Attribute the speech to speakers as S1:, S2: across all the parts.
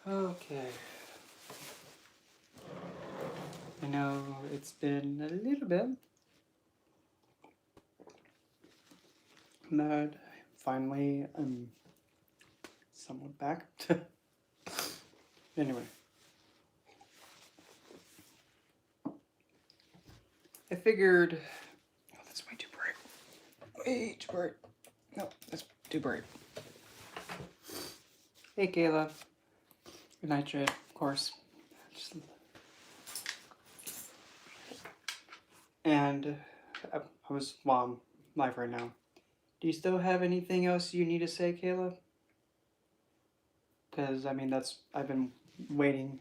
S1: Okay. I know it's been a little bit, but finally I'm somewhat back. Anyway. I figured... Oh, that's way too bright. Way too bright. No, that's too bright. Hey, Kayla. Good night, Jade, of course. And well, I'm live right now. Do you still have anything else you need to say, Kayla? Because, I mean, I've been waiting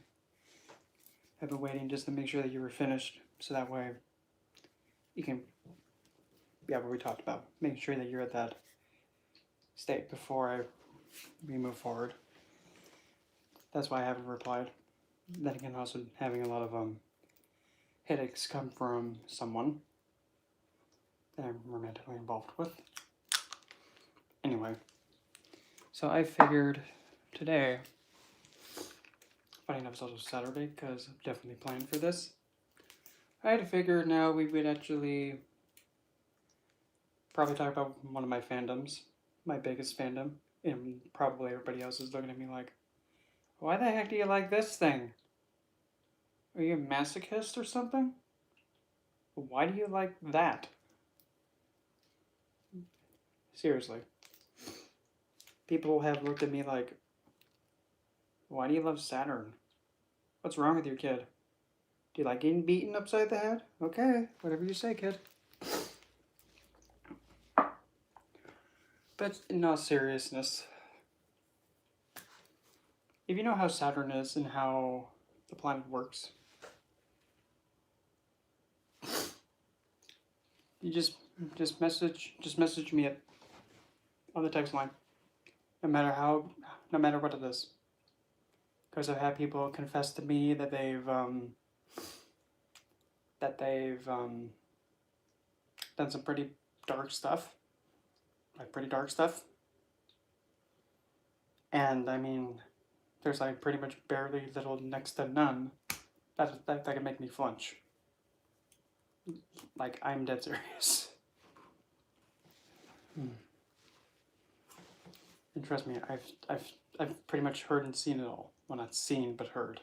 S1: just to make sure that you were finished, so that way you can, what we talked about, making sure that you're at that state before we move forward. That's why I haven't replied. Then again, also having a lot of headaches come from someone that I'm romantically involved with. Anyway, so I figured today, funny enough, it's also Saturday because I'm definitely planning for this. I had figured now we would actually probably talk about one of my fandoms, my biggest fandom, and probably everybody else is looking at me like, why the heck do you like this thing? Are you a masochist or something? Why do you like that? Seriously. People have looked at me like, why do you love Saturn? What's wrong with your kid? Do you like getting beaten upside the head? Okay, whatever you say, kid. But in all seriousness, if you know how Saturn is and how the planet works, you just message me on the text line, no matter what it is. Because I've had people confess to me that they've done some pretty dark stuff, and I mean, there's like pretty much barely little next to none that can make me flinch. Like, I'm dead serious. And trust me, I've pretty much heard and seen it all. Well, not seen, but heard.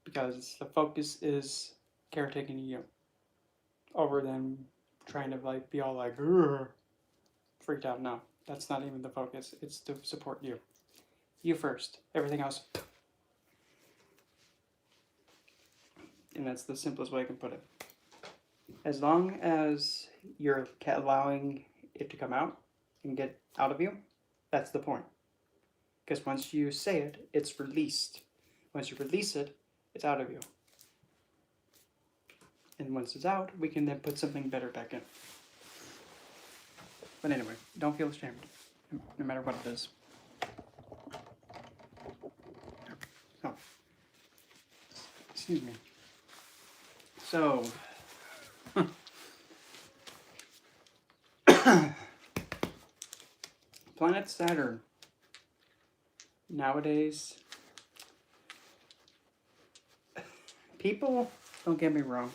S1: Because the focus is caretaking you, over them trying to like be all like freaked out. No, that's not even the focus. It's to support you. You first. Everything else. And that's the simplest way I can put it. As long as you're allowing it to come out and get out of you, that's the point. Because once you say it, it's released. Once you release it, it's out of you. And once it's out, we can then put something better back in. But anyway, don't feel ashamed, no matter what it is. Oh. Excuse me. So, planet Saturn. Nowadays, people, don't get me wrong,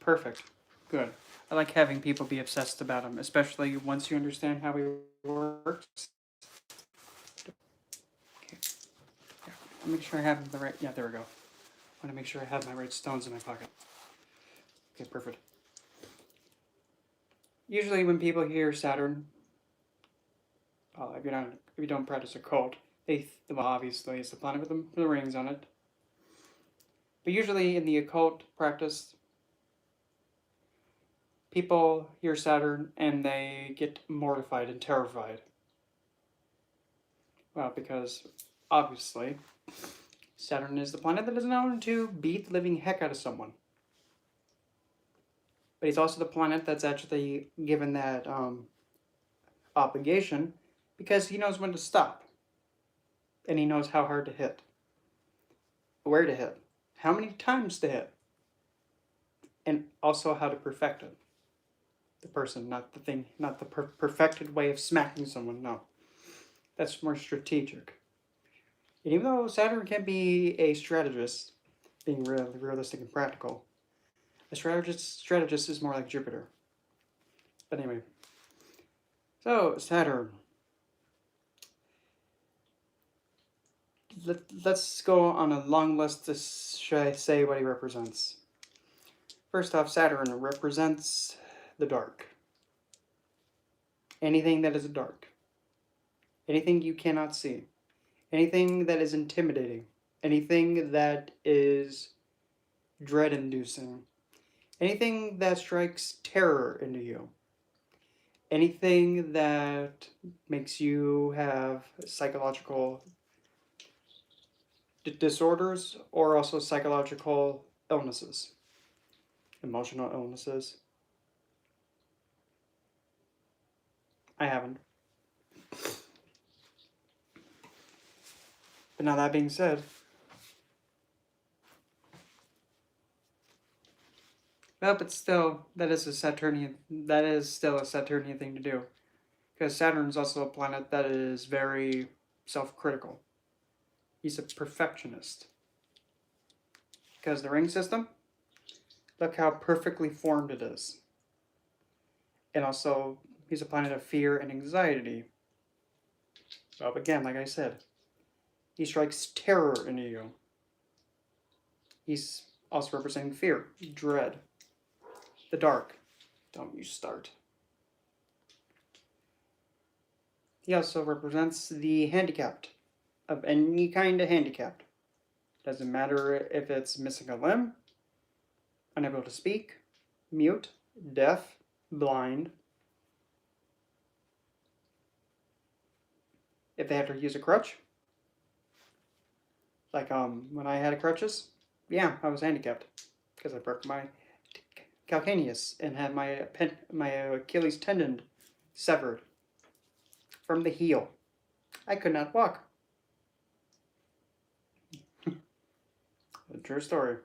S1: perfect, good. I like having people be obsessed about him, especially once you understand how he works. Okay. Yeah. I'll make sure I have the right, yeah, there we go. I want to make sure I have my right stones in my pocket. Okay, perfect. Usually when people hear Saturn, if you don't practice occult, well, obviously it's the planet with the rings on it. But usually in the occult practice, people hear Saturn and they get mortified and terrified. Well, because obviously Saturn is the planet that is known to beat the living heck out of someone. But he's also the planet that's actually given that obligation because he knows when to stop. And he knows how hard to hit, where to hit, how many times to hit, and also how to perfect it. the person, not the thing, not the perfected way of smacking someone. No, that's more strategic. And even though Saturn can be a strategist, being realistic and practical, a strategist is more like Jupiter. But anyway, so Saturn. Let's go on a long list to say what he represents. First off, Saturn represents the dark. Anything that is dark. Anything you cannot see. Anything that is intimidating. Anything that is dread-inducing. Anything that strikes terror into you. Anything that makes you have psychological disorders or also psychological illnesses. Emotional illnesses. I haven't. But now that being said, well, but still, that is still a Saturnian thing to do. Because Saturn is also a planet that is very self-critical. He's a perfectionist. Because the ring system, look how perfectly formed it is. And also, he's a planet of fear and anxiety. Well, again, like I said, he strikes terror into you. He's also representing fear, dread, the dark. Don't you start. He also represents the handicapped, of any kind of handicapped. Doesn't matter if it's missing a limb, unable to speak, mute, deaf, blind. If they have to use a crutch. Like when I had crutches, yeah, I was handicapped because I broke my calcaneus and had my Achilles tendon severed from the heel. I could not walk. A true story.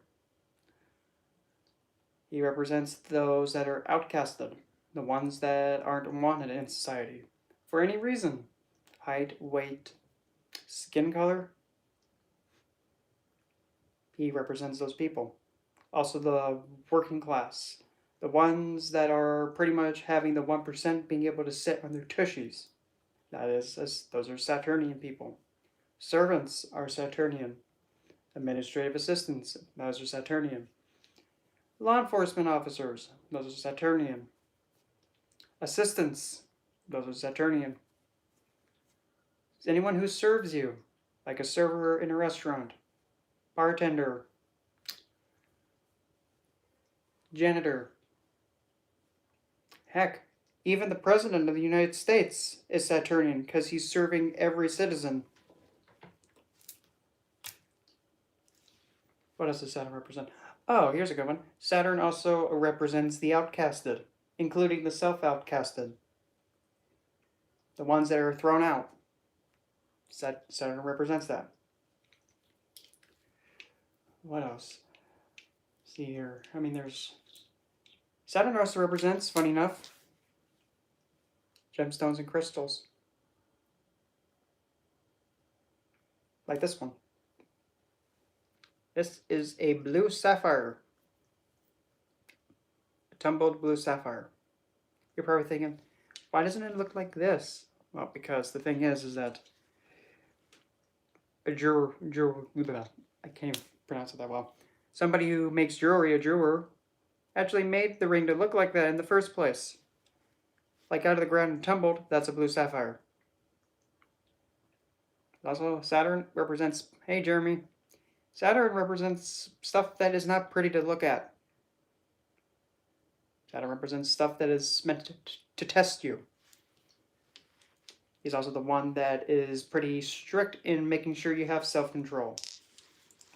S1: He represents those that are outcasted, the ones that aren't wanted in society for any reason. Height, weight, skin color. He represents those people. Also the working class. The ones that are pretty much having the 1% being able to sit on their tushies. Those are Saturnian people. Servants are Saturnian. Administrative assistants, those are Saturnian. Law enforcement officers, those are Saturnian. Assistants, those are Saturnian. Anyone who serves you, like a server in a restaurant, bartender, janitor. Heck, even the President of the United States is Saturnian because he's serving every citizen. What else does Saturn represent? Oh, here's a good one. Saturn also represents the outcasted, including the self-outcasted. The ones that are thrown out. Saturn represents that. What else? See here. I mean, there's... Saturn also represents, funny enough, gemstones and crystals. Like this one. This is a blue sapphire. A tumbled blue sapphire. You're probably thinking, why doesn't it look like this? Well, because the thing is that a jeweler, I can't even pronounce it that well. Somebody who makes jewelry, a jeweler, actually made the ring to look like that in the first place. Like out of the ground and tumbled, that's a blue sapphire. Also, Saturn represents, hey Jeremy, Saturn represents stuff that is not pretty to look at. Saturn represents stuff that is meant to test you. He's also the one that is pretty strict in making sure you have self-control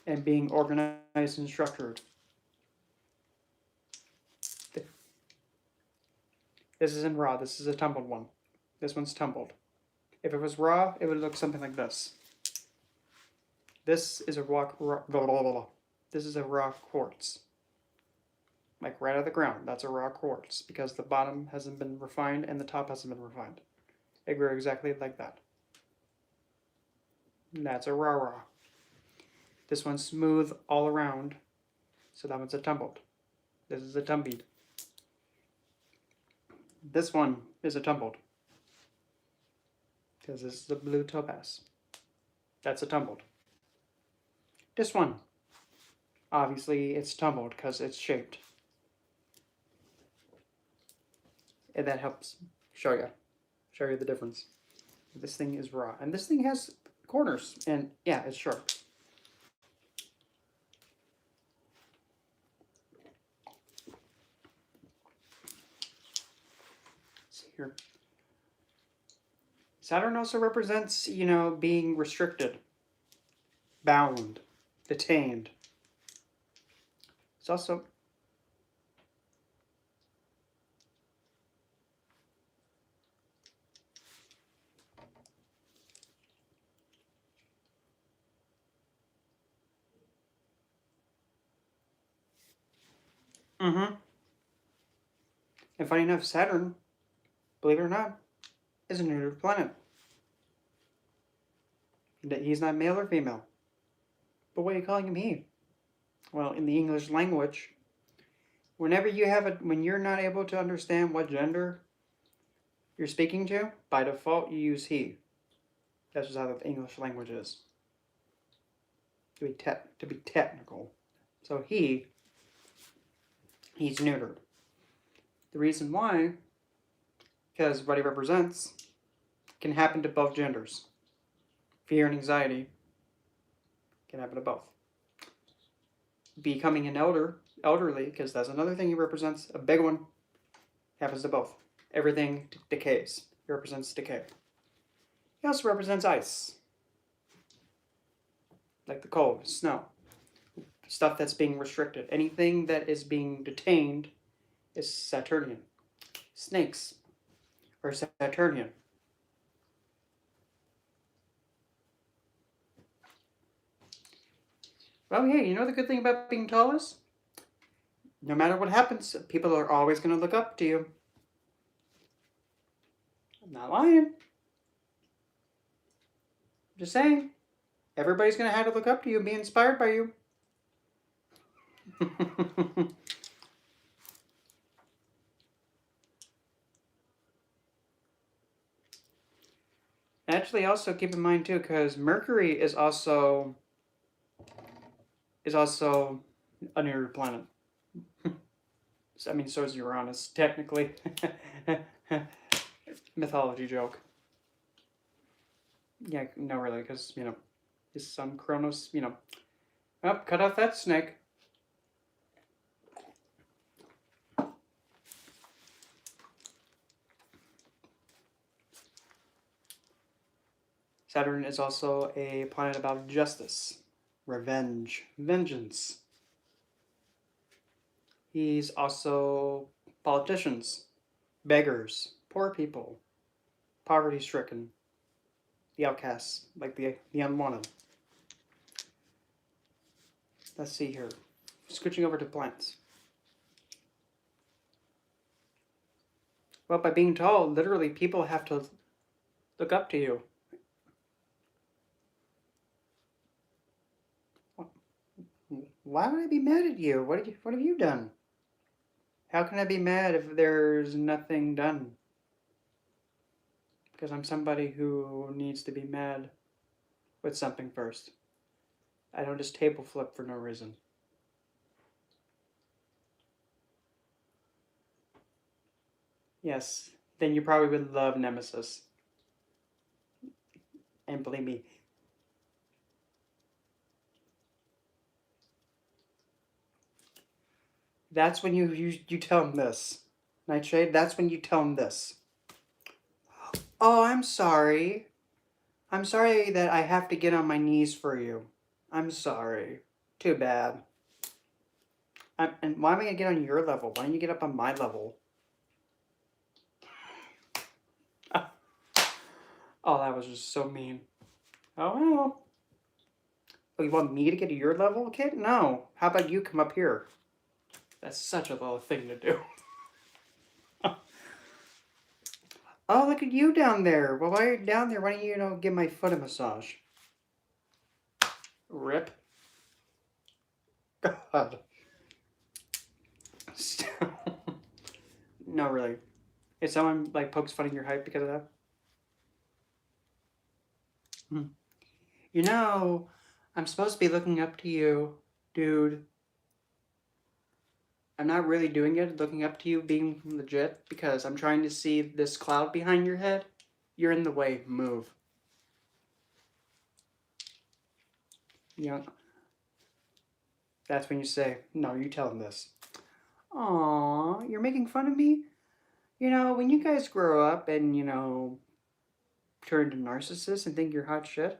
S1: and being organized and structured. This isn't raw, this is a tumbled one. This one's tumbled. If it was raw, it would look something like this. This is a raw quartz. like right out of the ground. That's a raw quartz because the bottom hasn't been refined and the top hasn't been refined. It grew exactly like that. And that's a raw. This one's smooth all around, so that one's a tumbled. This is a tumbeed. This one is a tumbled because this is a blue topaz. That's a tumbled. This one, obviously, it's tumbled because it's shaped. And that helps show you the difference. This thing is raw, and this thing has corners, and yeah, it's sharp. See here. Saturn also represents, being restricted, bound, detained. It's also and funny enough, Saturn, believe it or not, is a neutered planet. He's not male or female. But why are you calling him he? Well, in the English language, when you're not able to understand what gender you're speaking to, by default you use he. That's just how the English language is. To be technical. So he's neutered. The reason why, because what he represents can happen to both genders. Fear and anxiety can happen to both. Becoming an elderly, because that's another thing he represents, a big one, happens to both. Everything decays. He represents decay. He also represents ice. Like the cold, snow. Stuff that's being restricted. Anything that is being detained is Saturnian. Snakes are Saturnian. Well, hey, you know the good thing about being tall is? No matter what happens, people are always going to look up to you. I'm not lying. I'm just saying. Everybody's going to have to look up to you and be inspired by you. Actually, also keep in mind too, because Mercury is also a neutered planet. I mean, so is Uranus, technically. Mythology joke. Yeah, no, really, because, his son Kronos, oh, cut off that snake. Saturn is also a planet about justice, revenge, vengeance. He's also politicians, beggars, poor people, poverty-stricken, the outcasts, like the unwanted. Let's see here. Switching over to plants. Well, by being tall, literally people have to look up to you. Why would I be mad at you? What have you done? How can I be mad if there's nothing done? Because I'm somebody who needs to be mad with something first. I don't just table flip for no reason. Yes, then you probably would love Nemesis. And believe me, that's when you tell him this. Nightshade, that's when you tell him this. Oh, I'm sorry. I'm sorry that I have to get on my knees for you. I'm sorry. Too bad. And why am I going to get on your level? Why don't you get up on my level? Oh, that was just so mean. Oh, well. Oh, you want me to get to your level, kid? No. How about you come up here? That's such a little thing to do. Oh, look at you down there. Well, while you're down there, why don't you, give my foot a massage? Rip. God. No, really. If someone pokes fun at your height because of that? I'm supposed to be looking up to you, dude. I'm not really doing it, looking up to you, being legit, because I'm trying to see this cloud behind your head. You're in the way. Move. That's when you say, no, you tell him this. Aww, you're making fun of me? When you guys grow up and, turn to narcissists and think you're hot shit,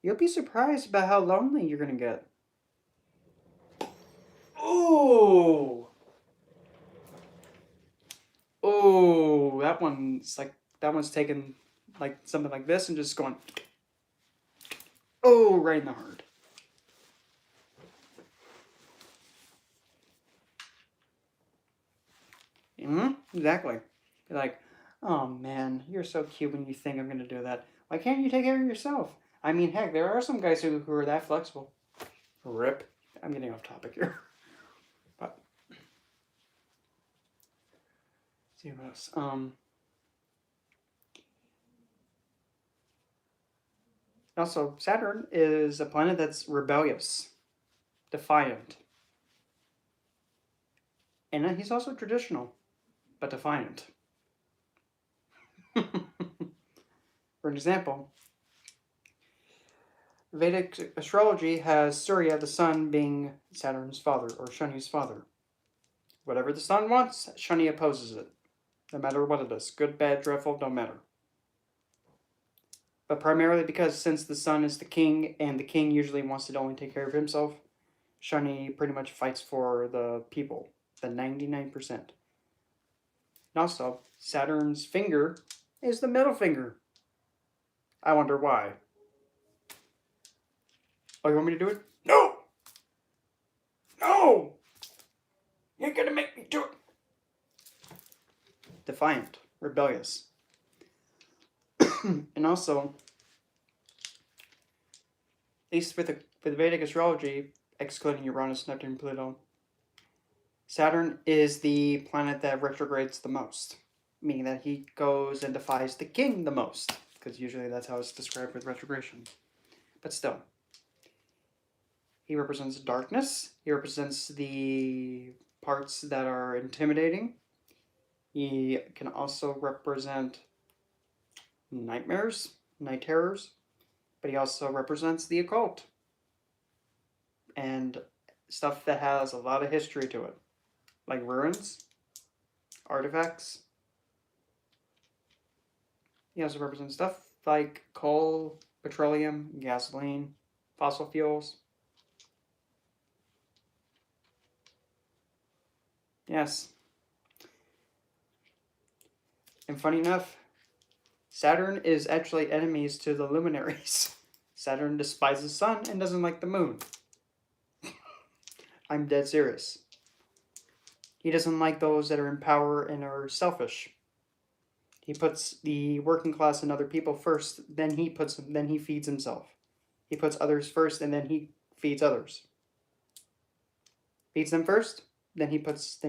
S1: you'll be surprised about how lonely you're gonna get. Ooh! Oh, that one's taken something like this and just going, oh, right in the heart. Exactly. You're like, oh man, you're so cute when you think I'm gonna do that. Why can't you take care of yourself? I mean, heck, there are some guys who are that flexible. Rip. I'm getting off topic here. But let's see what else. Also, Saturn is a planet that's rebellious, defiant. And then he's also traditional, but defiant. For example, Vedic astrology has Surya, the sun, being Saturn's father, or Shani's father. Whatever the sun wants, Shani opposes it. No matter what it is. Good, bad, dreadful, don't matter. But primarily because since the sun is the king, and the king usually wants to only take care of himself, Shani pretty much fights for the people, the 99%. And also, Saturn's finger is the middle finger. I wonder why. Oh, you want me to do it? No! No! You're gonna make me do it! Defiant, rebellious. And also, at least for the Vedic astrology, excluding Uranus, Neptune, Pluto, Saturn is the planet that retrogrades the most, meaning that he goes and defies the king the most, because usually that's how it's described with retrogression. But still, he represents darkness. He represents the parts that are intimidating. He can also represent nightmares, night terrors, but he also represents the occult and stuff that has a lot of history to it, like ruins, artifacts. He also represents stuff like coal, petroleum, gasoline, fossil fuels. Yes. And funny enough, Saturn is actually enemies to the luminaries. Saturn despises the sun and doesn't like the moon. I'm dead serious. He doesn't like those that are in power and are selfish. He puts the working class and other people first, then he feeds himself. He puts others first and then he feeds others. Feeds them first, then he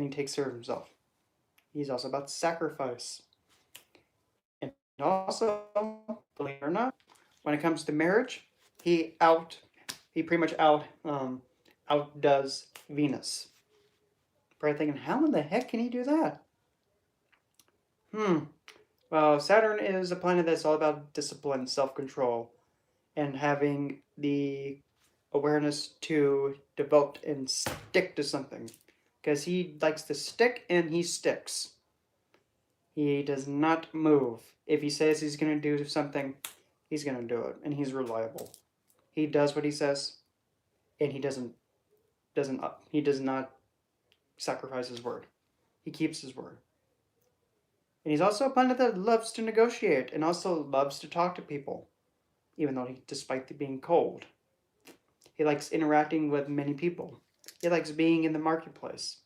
S1: takes care of himself. He's also about sacrifice. And also, believe it or not, when it comes to marriage, he pretty much outdoes Venus. Probably thinking, how in the heck can he do that? Well, Saturn is a planet that's all about discipline, self-control, and having the awareness to devote and stick to something. Because he likes to stick and he sticks. He does not move. If he says he's going to do something, he's going to do it. And he's reliable. He does what he says, and he does not sacrifice his word. He keeps his word. And he's also a planet that loves to negotiate and also loves to talk to people, even though despite being cold. He likes interacting with many people. He likes being in the marketplace.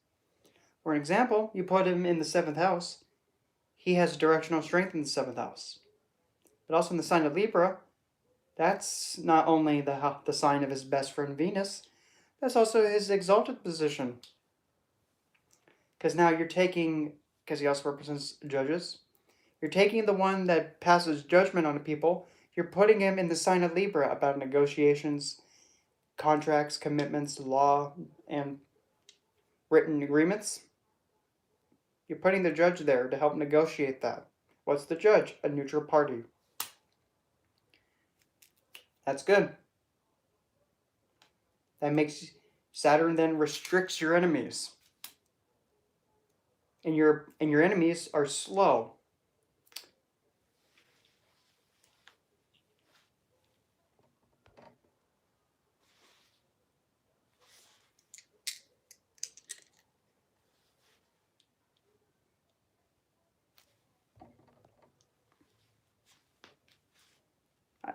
S1: For an example, you put him in the 7th house, he has directional strength in the 7th house. But also in the sign of Libra, that's not only the sign of his best friend Venus, that's also his exalted position. Because now you're taking, because he also represents judges, you're taking the one that passes judgment on people, you're putting him in the sign of Libra about negotiations, contracts, commitments, law, and written agreements. You're putting the judge there to help negotiate that. What's the judge? A neutral party. That's good. That makes Saturn then restricts your enemies. And your enemies are slow.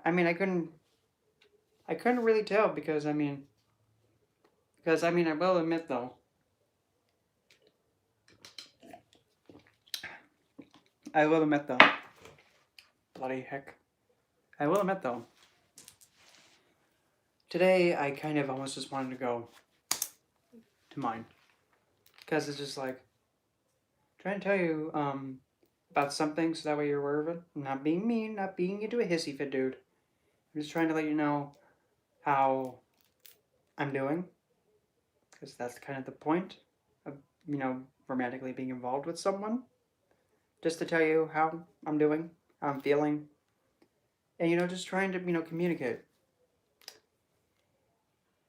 S1: I mean, I couldn't really tell because I will admit though, bloody heck, I will admit though, today I kind of almost just wanted to go to mine because it's just like trying to tell you about something so that way you're aware of it. I'm not being mean, not being into a hissy fit, dude. I'm just trying to let you know how I'm doing because that's kind of the point of romantically being involved with someone. Just to tell you how I'm doing, how I'm feeling, and just trying to communicate.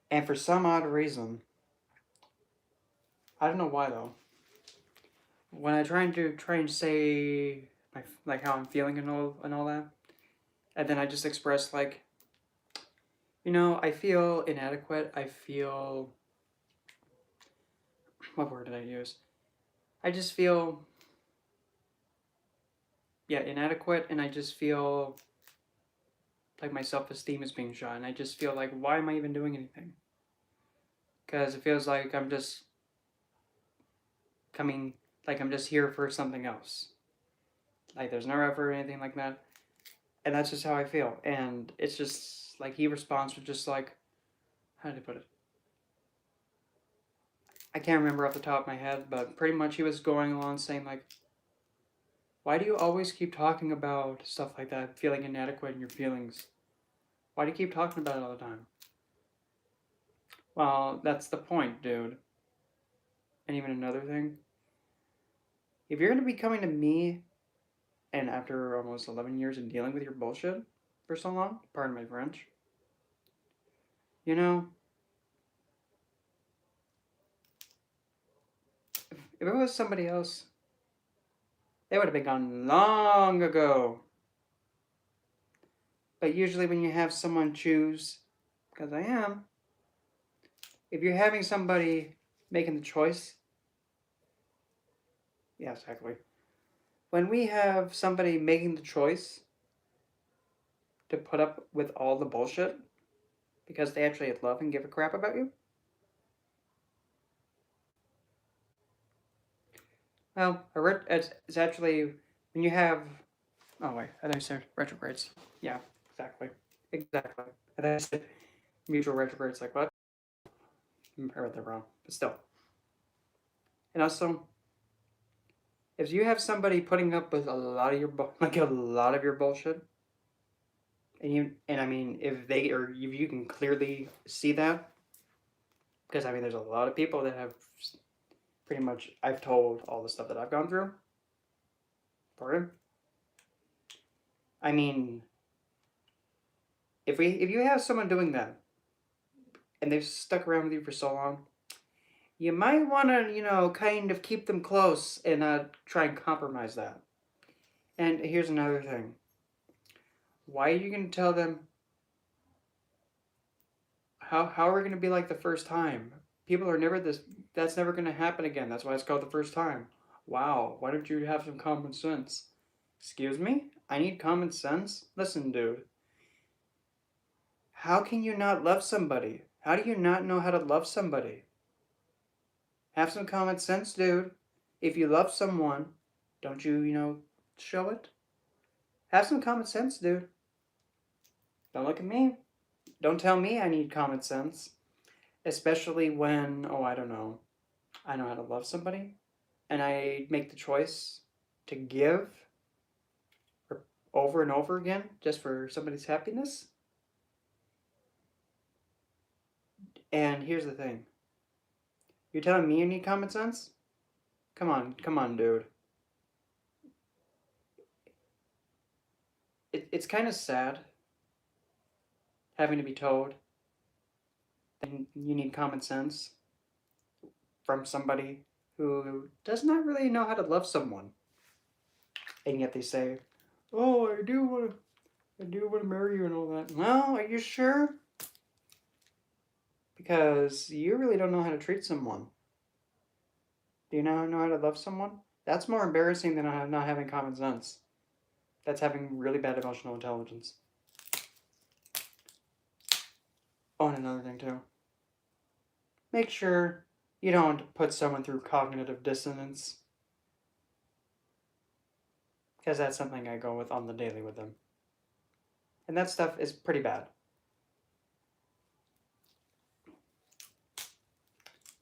S1: And for some odd reason, I don't know why though, when I try and say like how I'm feeling and all that, and then I just express like, I feel inadequate. I feel, what word did I use? I just feel, inadequate, and I just feel like my self-esteem is being shot, and I just feel like, why am I even doing anything? Because it feels like I'm just here for something else. Like there's no effort or anything like that. And that's just how I feel. And it's just like he responds with just like, how did I put it? I can't remember off the top of my head, but pretty much he was going along saying like, why do you always keep talking about stuff like that, feeling inadequate in your feelings? Why do you keep talking about it all the time? Well, that's the point, dude. And even another thing, if you're going to be coming to me, and after almost 11 years of dealing with your bullshit for so long, pardon my French, if it was somebody else, they would have been gone long ago. But usually when you have someone choose, because I am, if you're having somebody making the choice, yeah, exactly. When we have somebody making the choice to put up with all the bullshit because they actually love and give a crap about you, well, it's actually when you have. Oh wait, I think I said retrogrades. Yeah, exactly. I think I said mutual retrogrades. Like what? I read that wrong, but still. And also, if you have somebody putting up with a lot of your bullshit, and I mean, if you can clearly see that, because I mean, there's a lot of people that have pretty much I've told all the stuff that I've gone through. For him, I mean, if you have someone doing that, and they've stuck around with you for so long, you might want to kind of keep them close and try and compromise that. And here's another thing. Why are you going to tell them how are we going to be like the first time? People are never this. That's never going to happen again. That's why it's called the first time. Wow, why don't you have some common sense? Excuse me? I need common sense? Listen, dude. How can you not love somebody? How do you not know how to love somebody? Have some common sense, dude. If you love someone, don't you, show it? Have some common sense, dude. Don't look at me. Don't tell me I need common sense. Especially when, oh, I don't know, I know how to love somebody and I make the choice to give over and over again just for somebody's happiness. And here's the thing, you're telling me you need common sense? Come on, dude. It's kind of sad having to be told that you need common sense from somebody who does not really know how to love someone. And yet they say, "Oh, I do want to marry you and all that." Well, are you sure? Because you really don't know how to treat someone. Do you know how to love someone? That's more embarrassing than not having common sense. That's having really bad emotional intelligence. Oh, and another thing too. Make sure you don't put someone through cognitive dissonance. Because that's something I go with on the daily with them. And that stuff is pretty bad.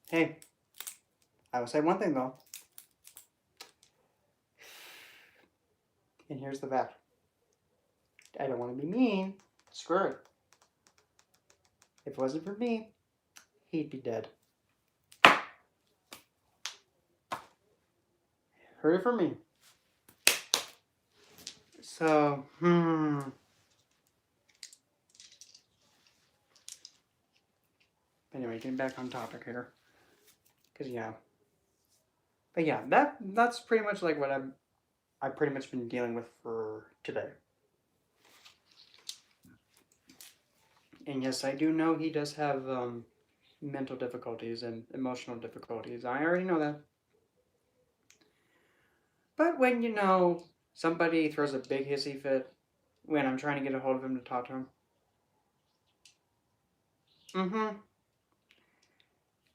S1: Hey, I will say one thing though. And here's the fact. I don't want to be mean. Screw it. If it wasn't for me, he'd be dead. Heard it from me. So, Anyway, getting back on topic here. Because, yeah. But yeah, that's pretty much like what I've pretty much been dealing with for today. And yes, I do know he does have mental difficulties and emotional difficulties. I already know that. But when, somebody throws a big hissy fit when I'm trying to get a hold of him to talk to him.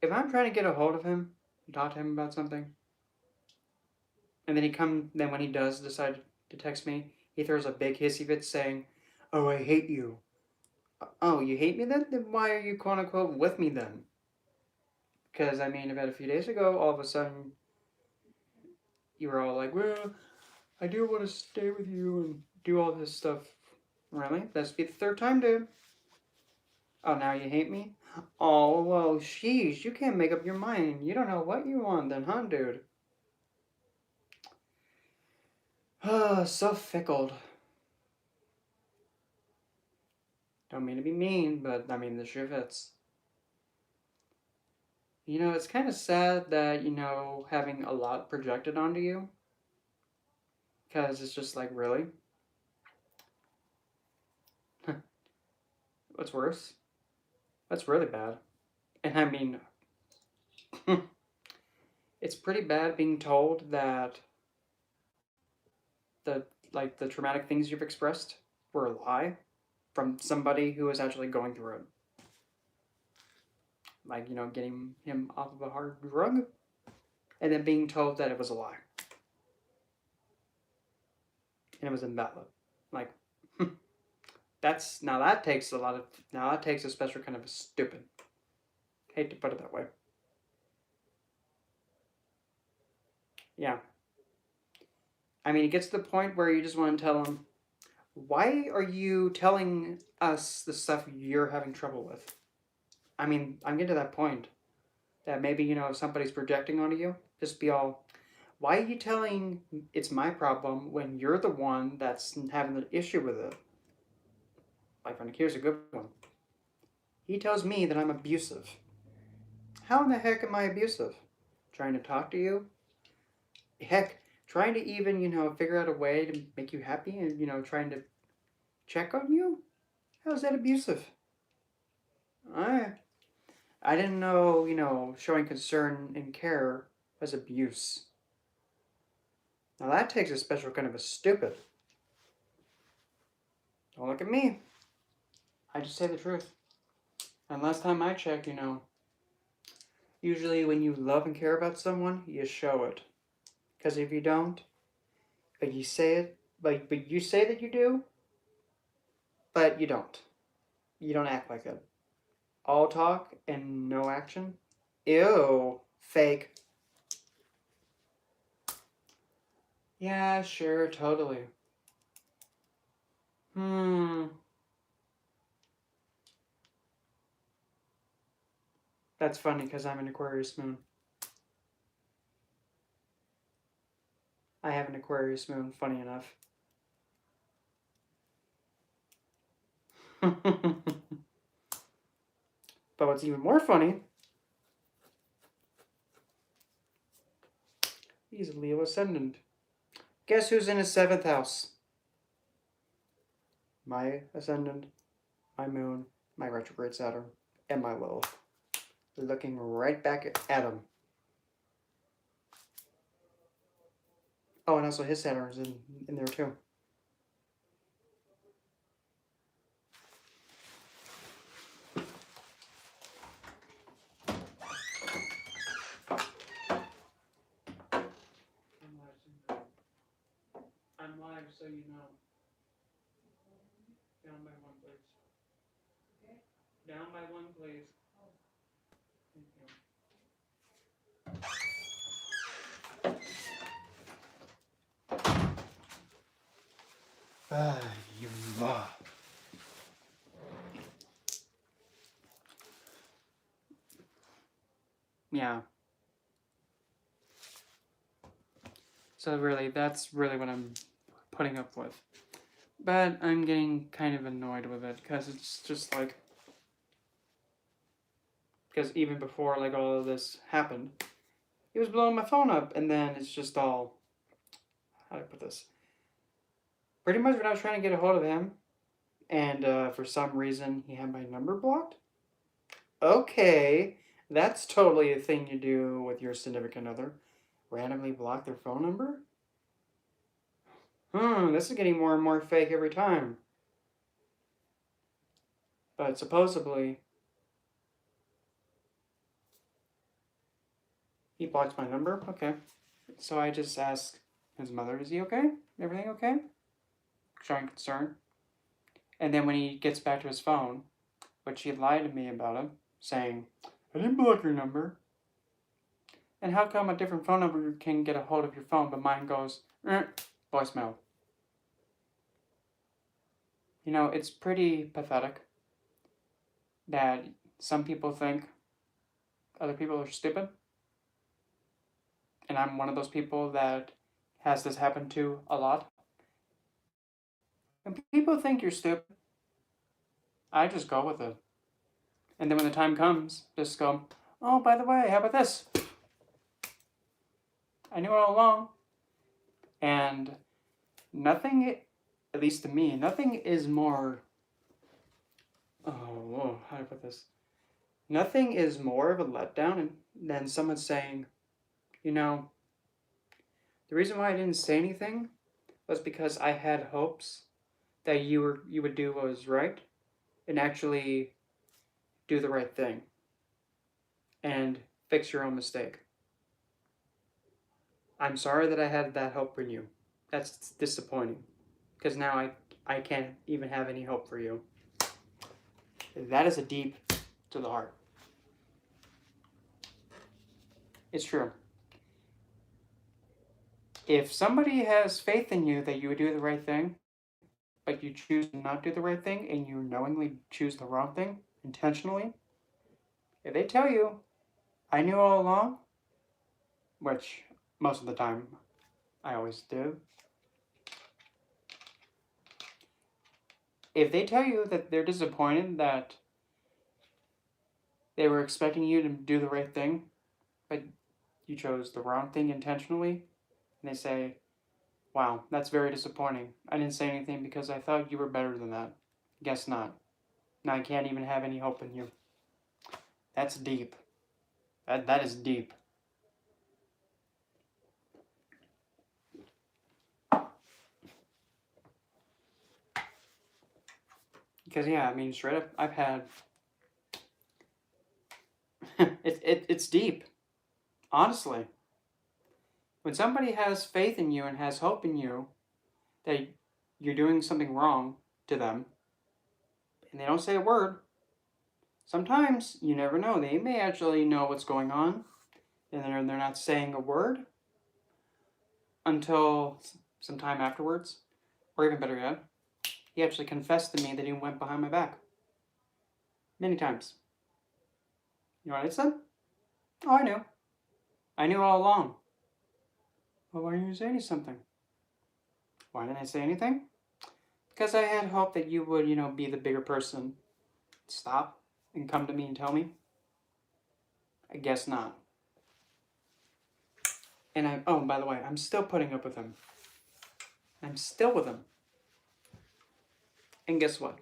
S1: If I'm trying to get a hold of him and talk to him about something, and then when he does decide to text me, he throws a big hissy fit saying, "Oh, I hate you." Oh, you hate me then? Then why are you quote unquote with me then? Because about a few days ago, all of a sudden, you were all like, "Well, I do want to stay with you and do all this stuff." Really? That's be the third time, dude. Oh, now you hate me? Oh, well, sheesh, you can't make up your mind. You don't know what you want then, huh, dude? So fickle. Don't mean to be mean, but the shoe fits. It's kind of sad that, having a lot projected onto you. Because it's just like, really? What's worse? That's really bad. And it's pretty bad being told that the traumatic things you've expressed were a lie from somebody who is actually going through it. Like, getting him off of a hard drug and then being told that it was a lie. And it was invalid. Like, that takes a special kind of a stupid. Hate to put it that way. Yeah. It gets to the point where you just want to tell them, why are you telling us the stuff you're having trouble with? I'm getting to that point that maybe, if somebody's projecting onto you, just be all, why are you telling it's my problem when you're the one that's having the issue with it? Like, here's a good one. He tells me that I'm abusive. How in the heck am I abusive? Trying to talk to you? Heck, trying to even, figure out a way to make you happy and, trying to check on you? How's that abusive? I didn't know, showing concern and care was abuse. Now that takes a special kind of a stupid. Don't look at me. I just say the truth. And last time I checked, Usually when you love and care about someone, you show it. Because if you don't, but you say it, but you say that you do, but you don't. You don't act like it. All talk and no action? Ew. Fake. Yeah, sure, totally. That's funny because I'm an Aquarius moon. I have an Aquarius moon, funny enough. But what's even more funny, he's a Leo ascendant. Guess who's in his 7th house? My ascendant, my moon, my retrograde Saturn, and my Lilith. Looking right back at him. Oh, and also his Saturn is in there too. I'm live, so you know. Down by one, please. Okay. Down by one, please. Thank you. Yeah. So really, that's really what I'm putting up with. But I'm getting kind of annoyed with it because it's just like, because even before like all of this happened, he was blowing my phone up, and then it's just all, how do I put this? Pretty much when I was trying to get a hold of him, and for some reason he had my number blocked. Okay, that's totally a thing you do with your significant other. Randomly block their phone number? This is getting more and more fake every time. But supposedly, he blocks my number? Okay. So I just ask his mother, is he okay? Everything okay? Showing concern. And then when he gets back to his phone, which he lied to me about him, saying, I didn't block your number. And how come a different phone number can get a hold of your phone, but mine goes, voicemail? You know, it's pretty pathetic that some people think other people are stupid. And I'm one of those people that has this happen to a lot. When people think you're stupid, I just go with it. And then when the time comes, just go, oh, by the way, how about this? I knew all along. And nothing, at least to me, nothing is more, how do I put this? Nothing is more of a letdown than someone saying, you know, the reason why I didn't say anything was because I had hopes that you would do what was right and actually do the right thing and fix your own mistake. I'm sorry that I had that hope in you. That's disappointing because now I can't even have any hope for you. That is a deep to the heart. It's true. If somebody has faith in you that you would do the right thing, but you choose to not do the right thing and you knowingly choose the wrong thing intentionally, if they tell you, I knew all along, which most of the time I always do, if they tell you that they're disappointed that they were expecting you to do the right thing, but you chose the wrong thing intentionally, and they say, wow, that's very disappointing. I didn't say anything because I thought you were better than that. Guess not. Now I can't even have any hope in you. That's deep. That is deep. Because yeah, I mean, straight up, I've had It's deep. Honestly. When somebody has faith in you and has hope in you that you're doing something wrong to them, and they don't say a word, sometimes you never know. They may actually know what's going on, and they're not saying a word until some time afterwards. Or even better yet, he actually confessed to me that he went behind my back. Many times. You know what I said? Oh, I knew. I knew all along. Well, why didn't you say something? Why didn't I say anything? Because I had hope that you would, be the bigger person. Stop and come to me and tell me. I guess not. And by the way, I'm still putting up with him. I'm still with him. And guess what?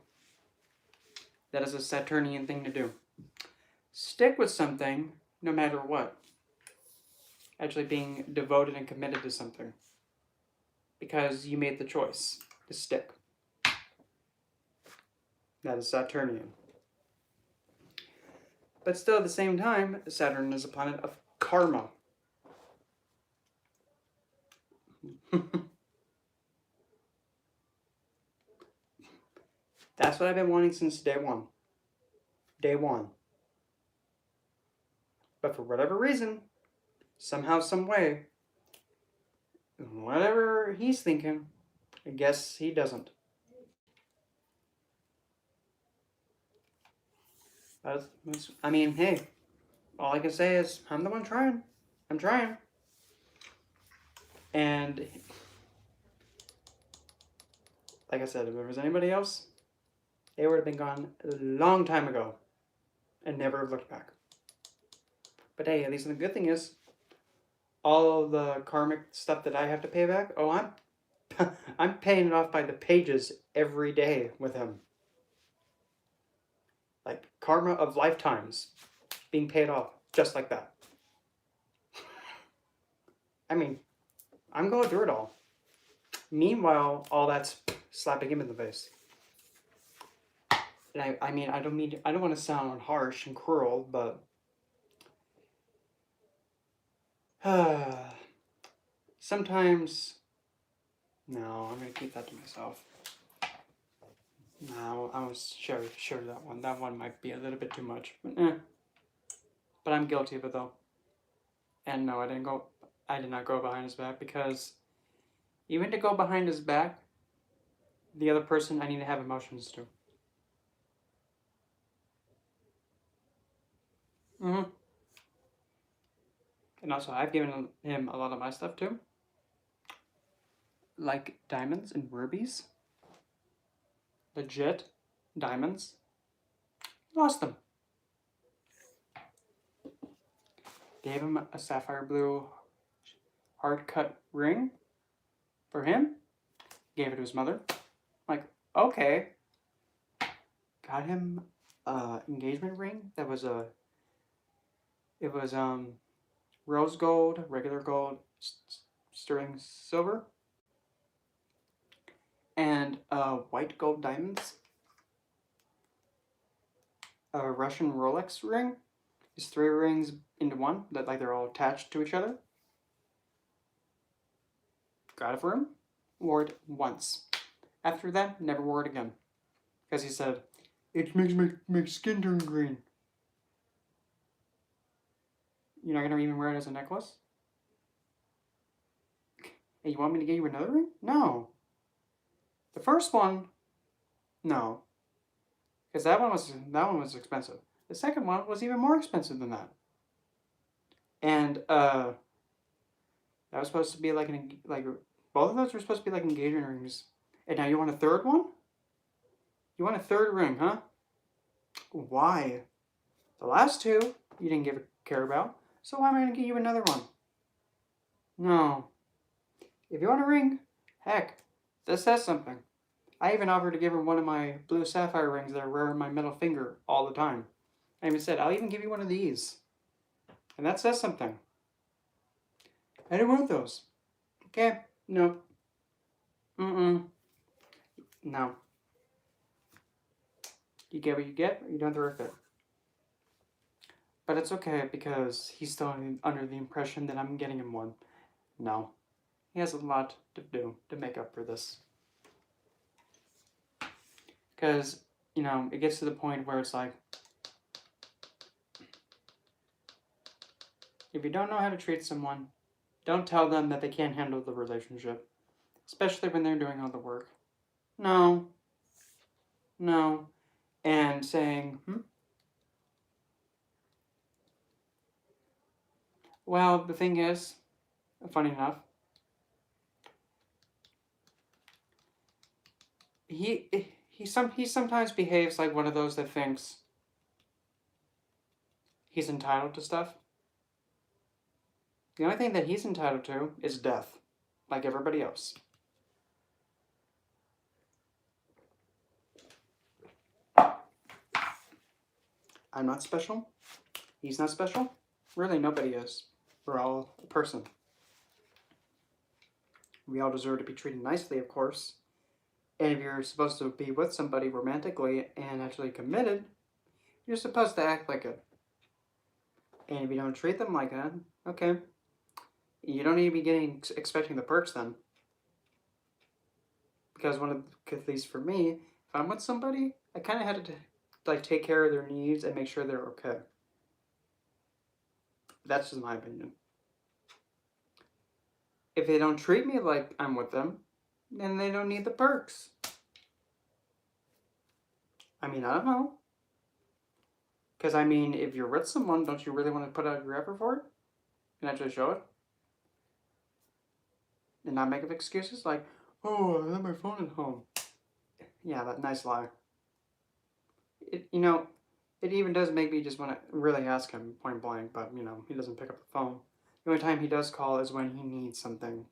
S1: That is a Saturnian thing to do. Stick with something no matter what. Actually being devoted and committed to something. Because you made the choice to stick. That is Saturnian. But still at the same time, Saturn is a planet of karma. That's what I've been wanting since day one. Day one. But for whatever reason, somehow, some way, whatever he's thinking, I guess he doesn't. I mean, hey, all I can say is I'm the one trying. I'm trying. And like I said, if there was anybody else, they would have been gone a long time ago and never have looked back. But hey, at least the good thing is, all of the karmic stuff that I have to pay back, I'm paying it off by the pages every day with him. Like karma of lifetimes being paid off just like that. I mean, I'm going through it all. Meanwhile, all that's slapping him in the face. And I don't want to sound harsh and cruel, but sometimes, no, I'm going to keep that to myself. No, I was sure that one. That one might be a little bit too much. But I'm guilty of it though. And no, I did not go behind his back, because even to go behind his back, the other person I need to have emotions to. And also, I've given him a lot of my stuff too. Like diamonds and rubies. Legit diamonds. Lost them. Gave him a sapphire blue hard cut ring for him. Gave it to his mother. Like, okay. Got him engagement ring that was rose gold, regular gold, sterling silver, and white gold diamonds. A Russian Rolex ring. It's 3 rings into one, that like they're all attached to each other. Got it for him. Wore it once. After that, never wore it again. Because he said, it makes my skin turn green. You're not going to even wear it as a necklace? Hey, you want me to get you another ring? No. The first one, no. Because that one was expensive. The second one was even more expensive than that. And that was supposed to be like both of those were supposed to be like engagement rings. And now you want a third one? You want a third ring, huh? Why? The last 2 you didn't care about. So why am I going to get you another one? No. If you want a ring, heck, this says something. I even offered to give her one of my blue sapphire rings that I wear on my middle finger all the time. I even said, I'll even give you one of these. And that says something. I didn't want those. Okay, no. No. You get what you get, or you don't throw a fit. But it's okay because he's still under the impression that I'm getting him one. No. He has a lot to do to make up for this. Because, it gets to the point where it's like, if you don't know how to treat someone, don't tell them that they can't handle the relationship. Especially when they're doing all the work. No. And saying, Well, the thing is, funny enough, he sometimes behaves like one of those that thinks he's entitled to stuff. The only thing that he's entitled to is death, like everybody else. I'm not special. He's not special. Really, nobody is. We're all a person. We all deserve to be treated nicely, of course. And if you're supposed to be with somebody romantically and actually committed, you're supposed to act like it. And if you don't treat them like that, okay. You don't need to be expecting the perks then. Because at least for me, if I'm with somebody, I kind of had to take care of their needs and make sure they're okay. That's just my opinion. If they don't treat me like I'm with them, then they don't need the perks. I mean, I don't know. Because, if you're with someone, don't you really want to put out your effort for it? And actually show it? And not make up excuses like, oh, I left my phone at home. Yeah, that nice lie. It even does make me just want to really ask him point blank, but, he doesn't pick up the phone. The only time he does call is when he needs something.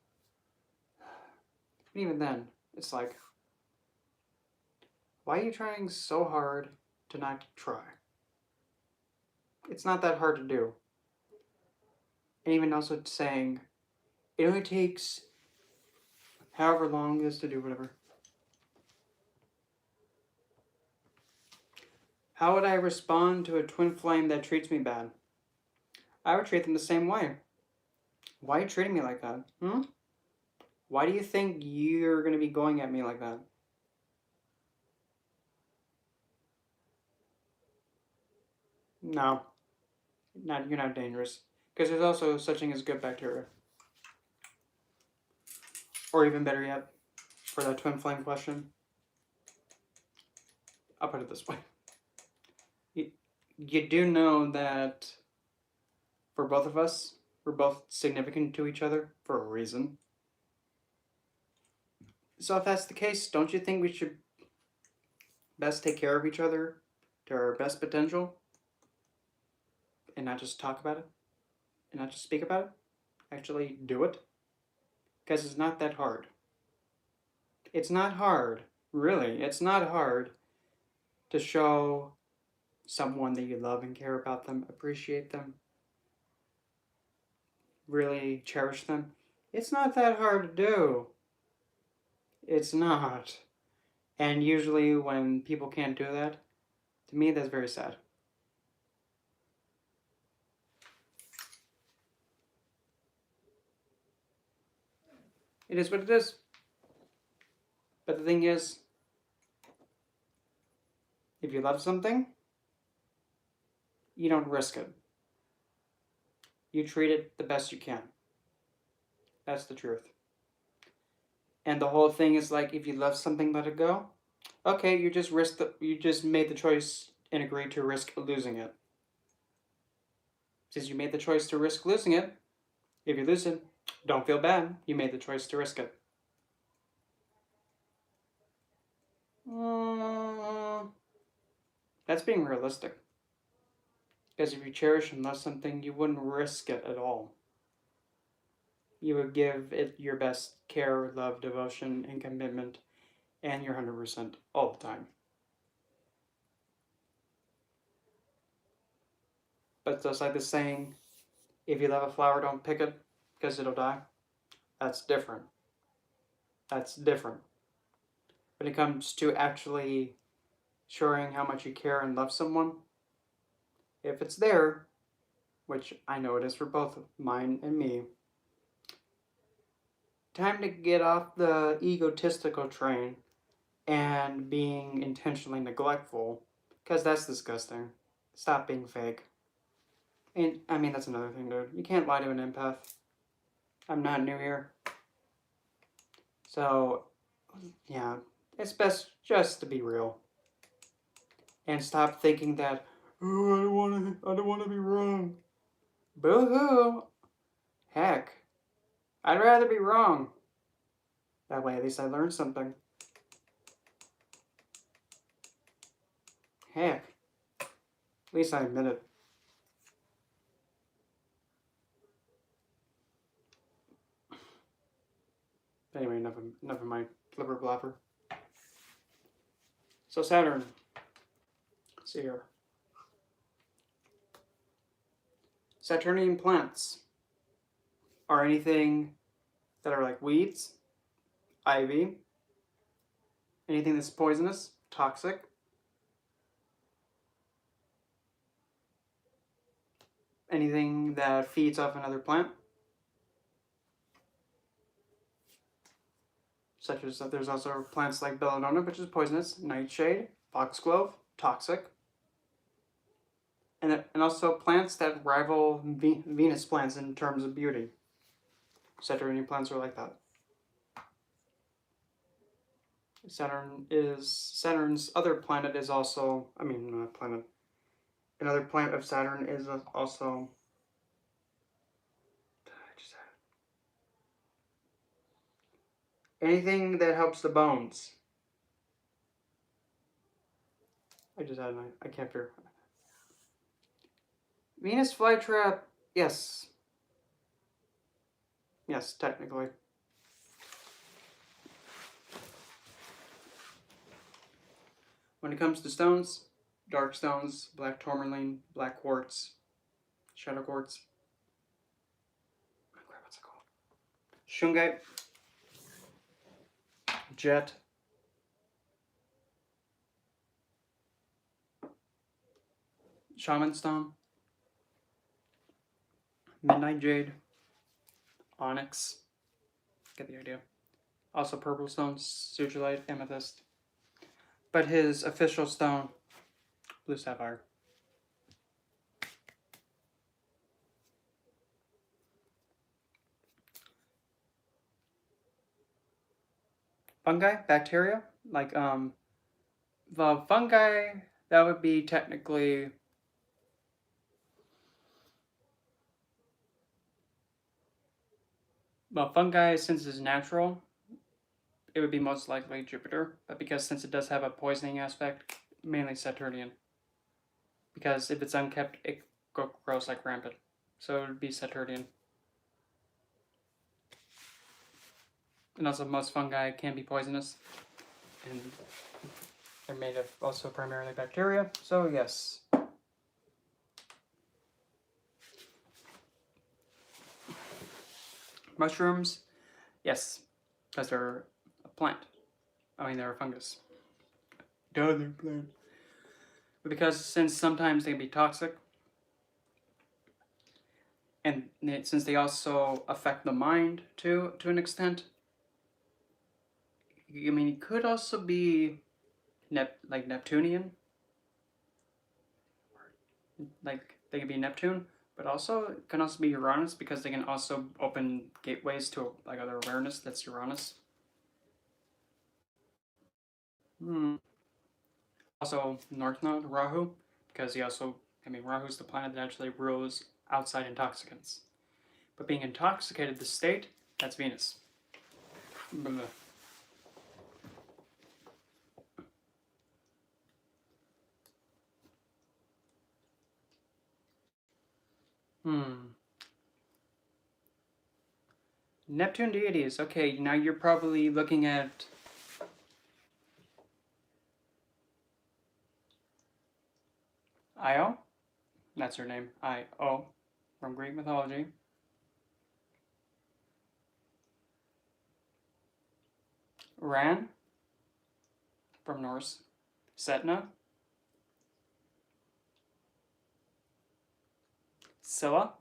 S1: And even then, it's like, why are you trying so hard to not try? It's not that hard to do. And even also saying, it only takes however long it is to do whatever. How would I respond to a twin flame that treats me bad? I would treat them the same way. Why are you treating me like that? Why do you think you're going to be going at me like that? No. You're not dangerous. Because there's also such thing as good bacteria. Or even better yet, for that twin flame question, I'll put it this way. You do know that for both of us, we're both significant to each other for a reason. So if that's the case, don't you think we should best take care of each other to our best potential? And not just talk about it? And not just speak about it? Actually do it? Because it's not that hard. It's not hard. Really, it's not hard to show someone that you love and care about them, appreciate them, really cherish them. It's not that hard to do. It's not. And usually when people can't do that, to me that's very sad. It is what it is. But the thing is, if you love something, you don't risk it. You treat it the best you can. That's the truth. And the whole thing is like, if you love something, let it go. Okay, you just made the choice and agreed to risk losing it. Since you made the choice to risk losing it, if you lose it, don't feel bad. You made the choice to risk it. That's being realistic. Because if you cherish and love something, you wouldn't risk it at all. You would give it your best care, love, devotion, and commitment, and your 100% all the time. But just like the saying, if you love a flower, don't pick it because it'll die. That's different. That's different. When it comes to actually showing how much you care and love someone, if it's there, which I know it is for both mine and me, time to get off the egotistical train and being intentionally neglectful, because that's disgusting. Stop being fake. And I mean, that's another thing, dude. You can't lie to an empath. I'm not new here. So, yeah, it's best just to be real. And stop thinking that, oh, I don't want to be wrong. Boo-hoo. Heck, I'd rather be wrong. That way, at least I learned something. Heck, at least I admit it. Anyway, enough of my flipper blopper. So Saturn. Let's see here. Saturnian plants are anything that are like weeds, ivy, anything that's poisonous, toxic, anything that feeds off another plant, such as there's also plants like belladonna, which is poisonous, nightshade, foxglove, toxic, and also plants that rival Venus plants in terms of beauty. Saturnian plants are like that. Saturn's other planet is also, not planet. Another planet of Saturn is also, anything that helps the bones. I can't figure. Venus flytrap, yes. Yes, technically. When it comes to stones, dark stones, black tourmaline, black quartz, shadow quartz. Oh, crap, what's it called? Shungite, jet, shaman stone, midnight jade, onyx. Get the idea. Also purple stones, sugilite, amethyst. But his official stone, blue sapphire. Fungi, bacteria, like the fungi, that would be technically fungi, since it's natural, it would be most likely Jupiter, but because since it does have a poisoning aspect, mainly Saturnian. Because if it's unkept, it grows like rampant. So it would be Saturnian. And also most fungi can be poisonous. And they're made of also primarily bacteria, so yes. Mushrooms, yes, because they're a plant. They're a fungus. Duh, they're a plant. But because since sometimes they can be toxic, and since they also affect the mind too, to an extent, it could also be like Neptunian. Like they can be Neptune, but also it can also be Uranus because they can also open gateways to like other awareness. That's Uranus. Also North Node, Rahu, because Rahu's the planet that actually rules outside intoxicants. But being intoxicated, the state, that's Venus. Blah. Neptune Deities. Okay, now you're probably looking at Io. That's her name. Io, from Greek mythology. Ran, from Norse. Setna. Scylla.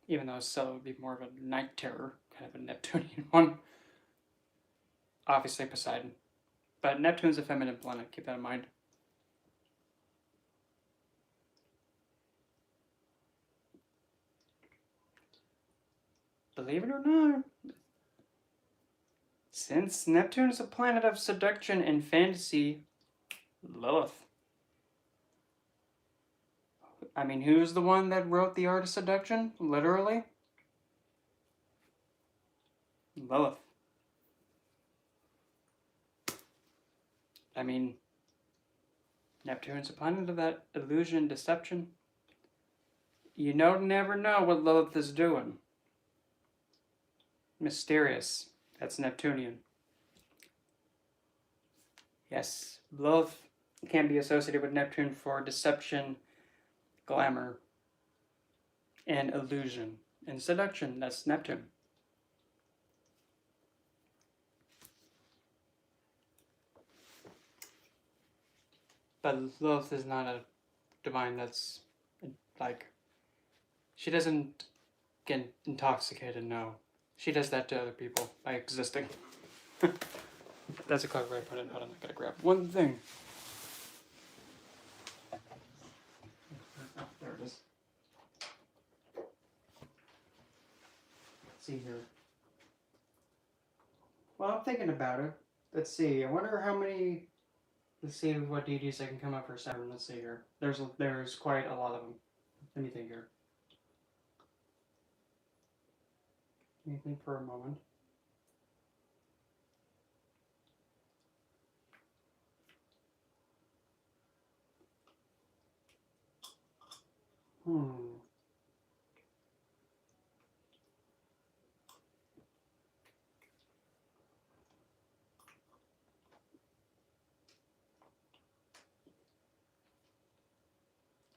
S1: Even though Scylla would be more of a night terror, kind of a Neptunian one. Obviously Poseidon. But Neptune's a feminine planet, keep that in mind. Believe it or not, since Neptune is a planet of seduction and fantasy, Lilith. I mean, who's the one that wrote The Art of Seduction? Literally? Lilith. I mean, Neptune's a planet of that illusion, deception. You never know what Lilith is doing. Mysterious. That's Neptunian. Yes, Lilith can be associated with Neptune for deception, glamour, and illusion. And seduction, that's Neptune. But Lilith is not a divine that's like, she doesn't get intoxicated, no. She does that to other people by existing. That's a clever way to put it. Hold on, I gotta grab one thing. Oh, there it is. Let's see here. Well, I'm thinking about it. Let's see. I wonder how many. Let's see what deities I can come up for Saturn. Let's see here. There's quite a lot of them. Let me think here. Let me think for a moment.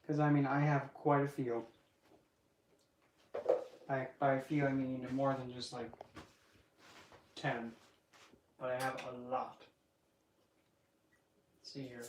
S1: Because, I mean, I have quite a few. By a few, I mean more than just like 10. But I have a lot. Let's see here.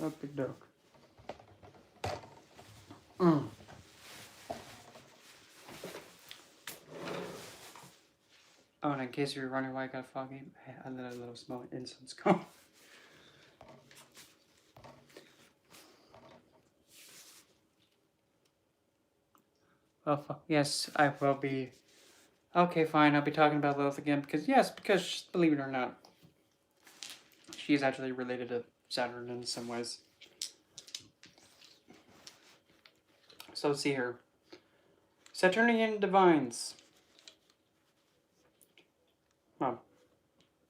S1: Okay, doke. Oh, and in case you were wondering why I got foggy, I let a little small incense go. Well, yes, I will be. Okay, fine, I'll be talking about Lilith again because believe it or not, she's actually related to Saturn in some ways. So let's see here. Saturnian divines. Well,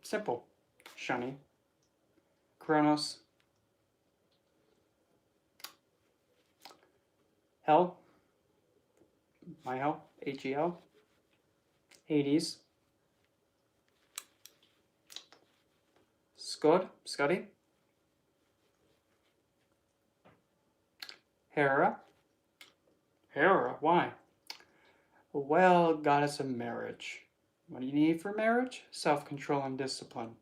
S1: simple. Shani. Kronos. Hel. My Hel. H-E-L. Hades. Scotty. Hera. Why? Well, goddess of marriage. What do you need for marriage? Self-control and discipline.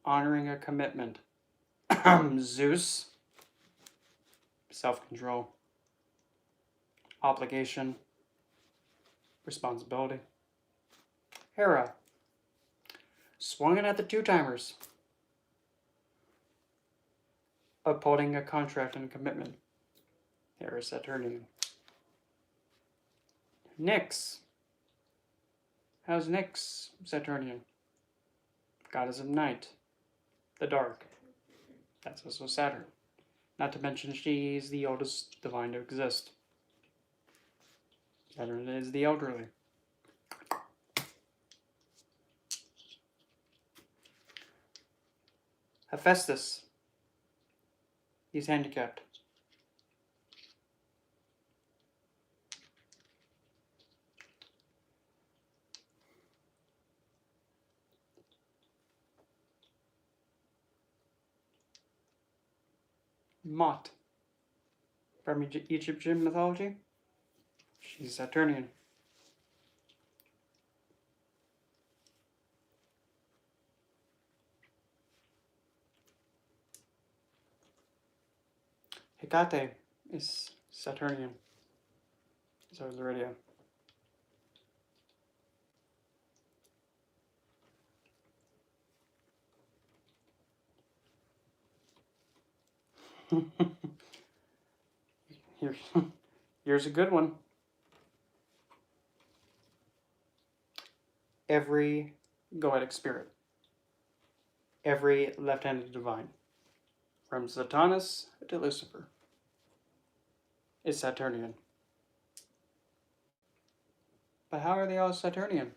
S1: Honoring a commitment. Zeus. Self-control. obligation, responsibility. Hera, swung at the two-timers, upholding a contract and commitment. Hera Saturnian. Nyx. How's Nyx Saturnian? Goddess of night, the dark. That's also Saturn. Not to mention she's the oldest divine to exist. Saturn is the elderly. Hephaestus. He's handicapped. Mot. From Egyptian mythology. She's Saturnian. Hecate is Saturnian. So is the radio. Here's a good one. Every goetic spirit, every left-handed divine, from Satanus to Lucifer, is Saturnian. But how are they all Saturnian?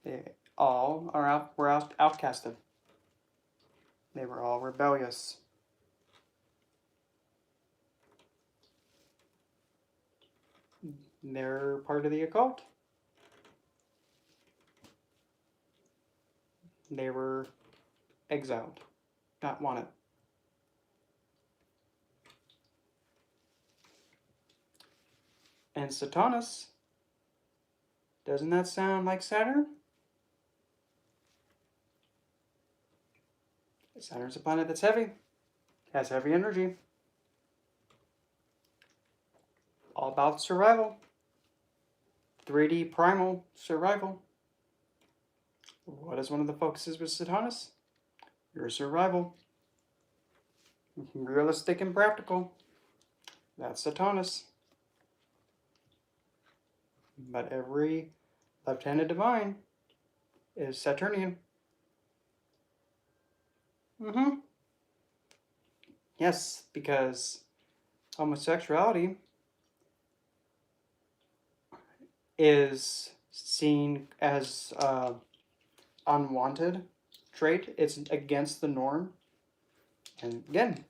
S1: They all were outcasted. They were all rebellious. They're part of the occult. They were exiled, not wanted. And Satanus, doesn't that sound like Saturn? Saturn's a planet that's heavy, has heavy energy. All about survival. 3D primal survival. What is one of the focuses with Satanus? Your survival. Realistic and practical. That's Satanus. But every left-handed divine is Saturnian. Yes, because homosexuality is seen as unwanted trait. It's against the norm. And again,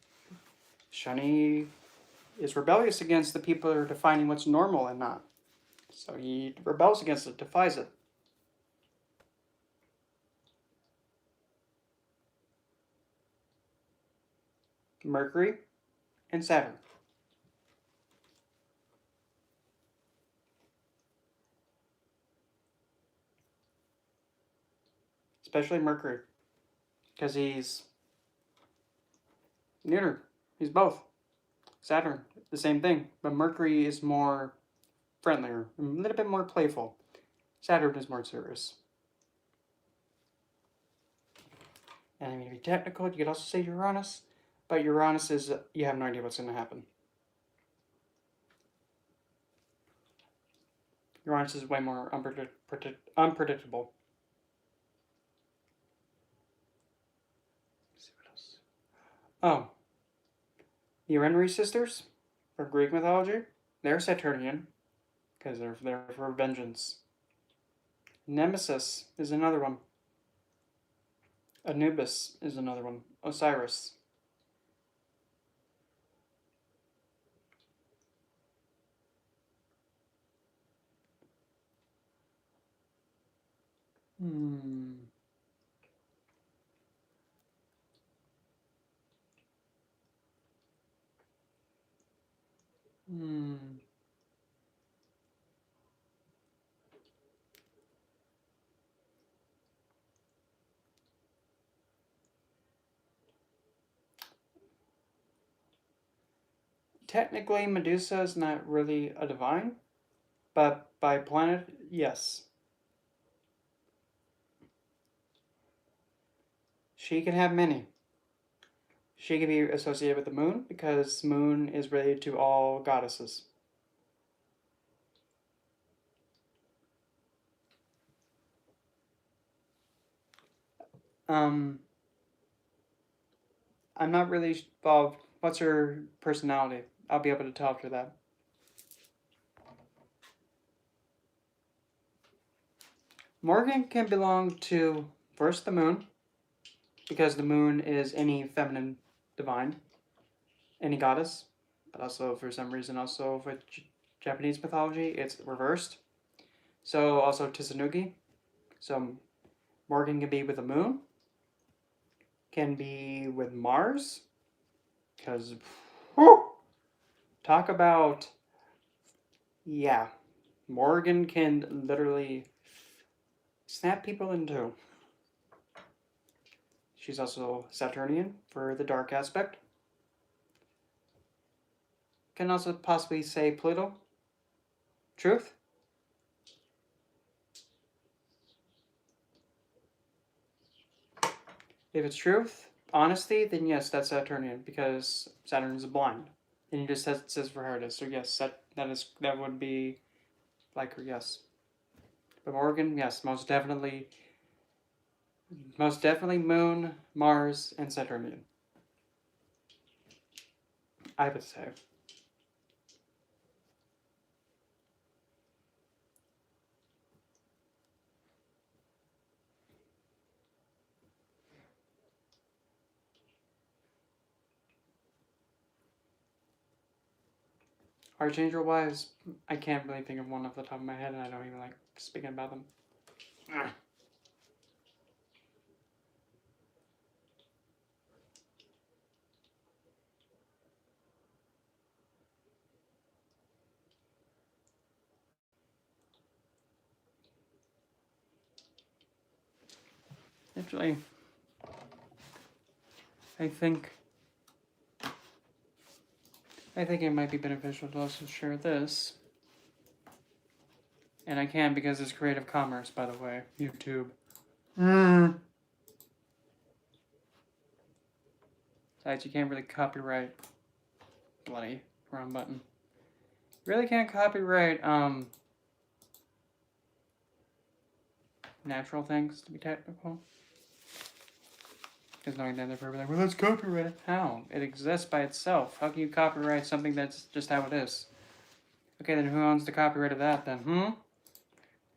S1: Shani is rebellious against the people that are defining what's normal and not. So he rebels against it, defies it. Mercury and Saturn. Especially Mercury, because he's neuter. He's both. Saturn, the same thing, but Mercury is more friendlier, a little bit more playful. Saturn is more serious. And I mean, to be technical, you could also say Uranus, but Uranus is, you have no idea what's going to happen. Uranus is way more unpredictable. Let's see what else. Oh, the Uranus sisters from Greek mythology, they're Saturnian because they're there for vengeance. Nemesis is another one. Anubis is another one. Osiris. Technically, Medusa is not really a divine, but by planet, yes. She can have many. She can be associated with the moon because moon is related to all goddesses. Um, I'm not really involved. What's her personality? I'll be able to tell after that. Morgan can belong to first the moon, because the moon is any feminine divine, any goddess, but also for some reason, also for Japanese mythology, it's reversed. So also Tsunugi. So Morgan can be with the moon, can be with Mars, because talk about, yeah, Morgan can literally snap people in two. She's also Saturnian for the dark aspect. Can also possibly say Pluto. Truth? If it's truth, honesty, then yes, that's Saturnian because Saturn is blind, and he just says for her it is. So yes, that would be like her. Yes, but Morgan, yes, most definitely Moon, Mars, and Saturnian. I would say. Archangel wise, I can't really think of one off the top of my head, and I don't even like speaking about them. Actually, I think it might be beneficial to also share this. And I can because it's Creative Commerce, by the way. YouTube. Besides, you can't really copyright. Bloody wrong button. Really can't copyright natural things, to be technical. Because knowing that they're like, well, let's copyright it. How? It exists by itself. How can you copyright something that's just how it is? Okay, then who owns the copyright of that then?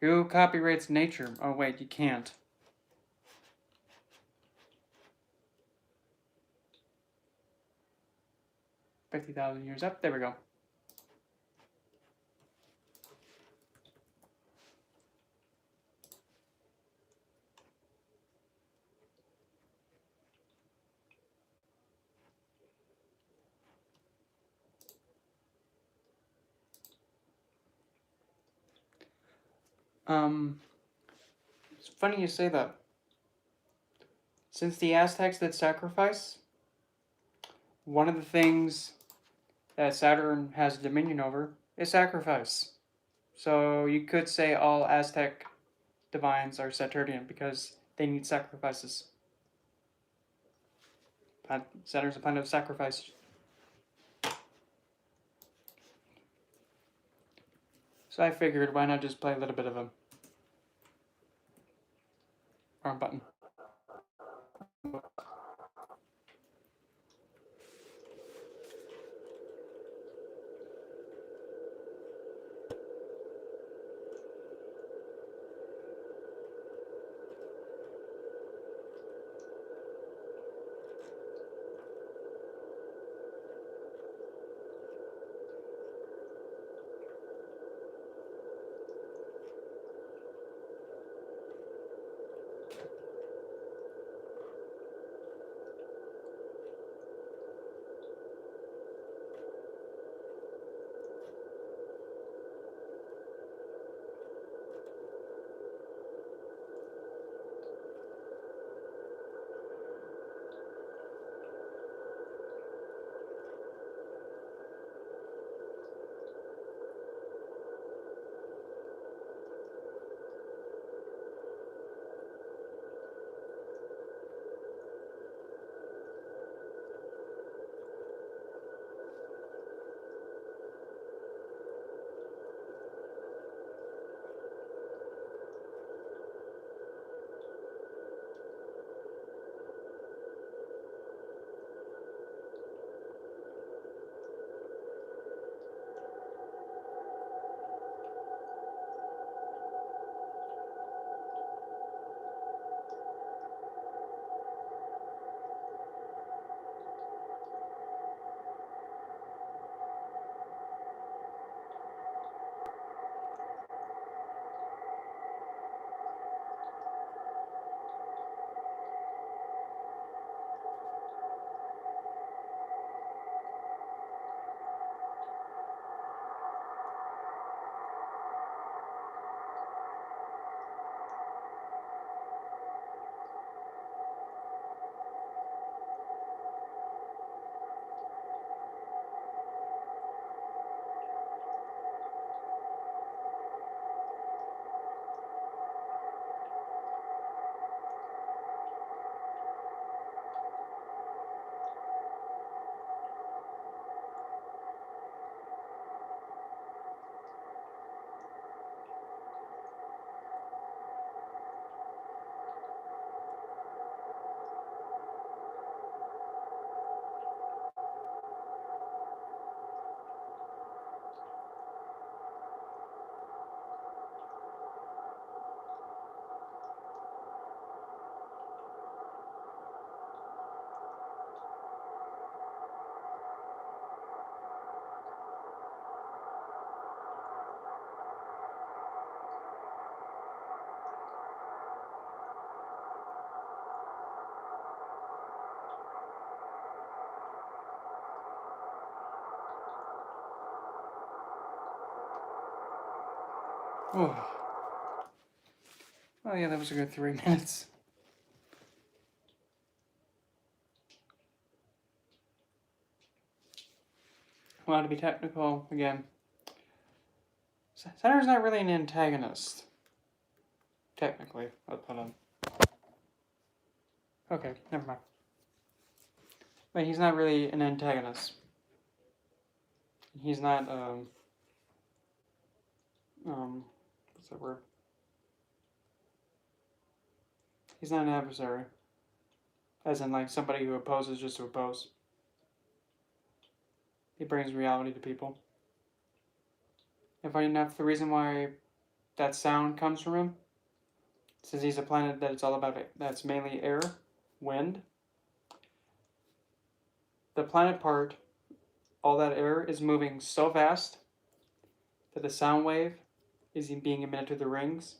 S1: Who copyrights nature? Oh wait, you can't. 50,000 years up. There we go. It's funny you say that. Since the Aztecs did sacrifice, one of the things that Saturn has dominion over is sacrifice. So you could say all Aztec divines are Saturnian because they need sacrifices. Saturn's a planet of sacrifice. So I figured, why not just play a little bit of a wrong button. Oh. Oh yeah, that was a good 3 minutes. Well, to be technical, again, Saturn's not really an antagonist. Technically, I'll put on. Okay, never mind. But he's not really an antagonist. He's not, what's that word? He's not an adversary. As in, like, somebody who opposes just to oppose. He brings reality to people. And funny enough, the reason why that sound comes from him, since he's a planet that it's all about, that's mainly air, wind. The planet part, all that air is moving so fast that the sound wave is being emitted to the rings,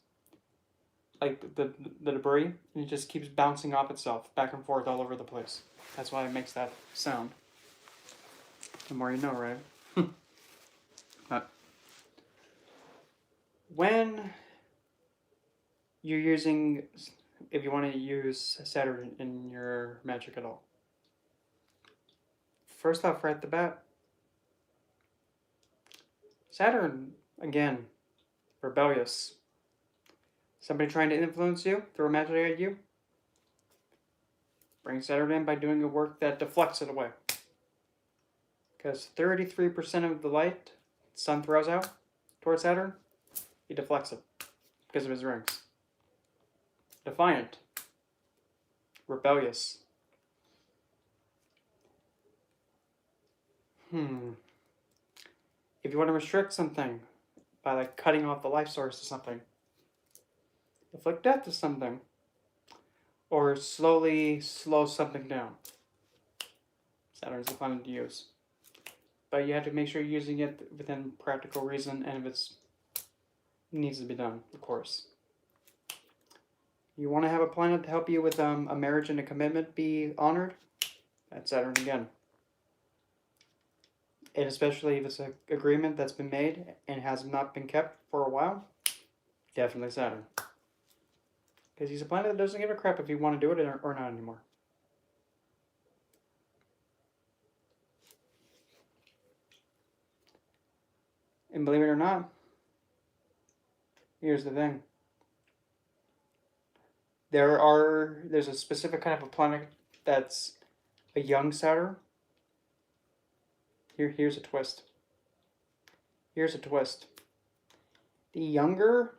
S1: like the debris, and it just keeps bouncing off itself back and forth all over the place. That's why it makes that sound. The more you know, right? But when you're using, if you want to use Saturn in your magic at all, first off, right at the bat, Saturn, again, rebellious. Somebody trying to influence you, throw magic at you, bring Saturn in by doing a work that deflects it away. Because 33% of the light the sun throws out towards Saturn, he deflects it because of his rings. Defiant. Rebellious. If you want to restrict something by like cutting off the life source of something, inflict death to something, or slowly slow something down, Saturn's the planet to use. But you have to make sure you're using it within practical reason and if it needs to be done, of course. You want to have a planet to help you with a marriage and a commitment be honored? That's Saturn again. And especially if it's an agreement that's been made and has not been kept for a while, definitely Saturn. Because he's a planet that doesn't give a crap if you want to do it or not anymore. And believe it or not, here's the thing. There's a specific kind of a planet that's a young Saturn. Here's a twist. Here's a twist. The younger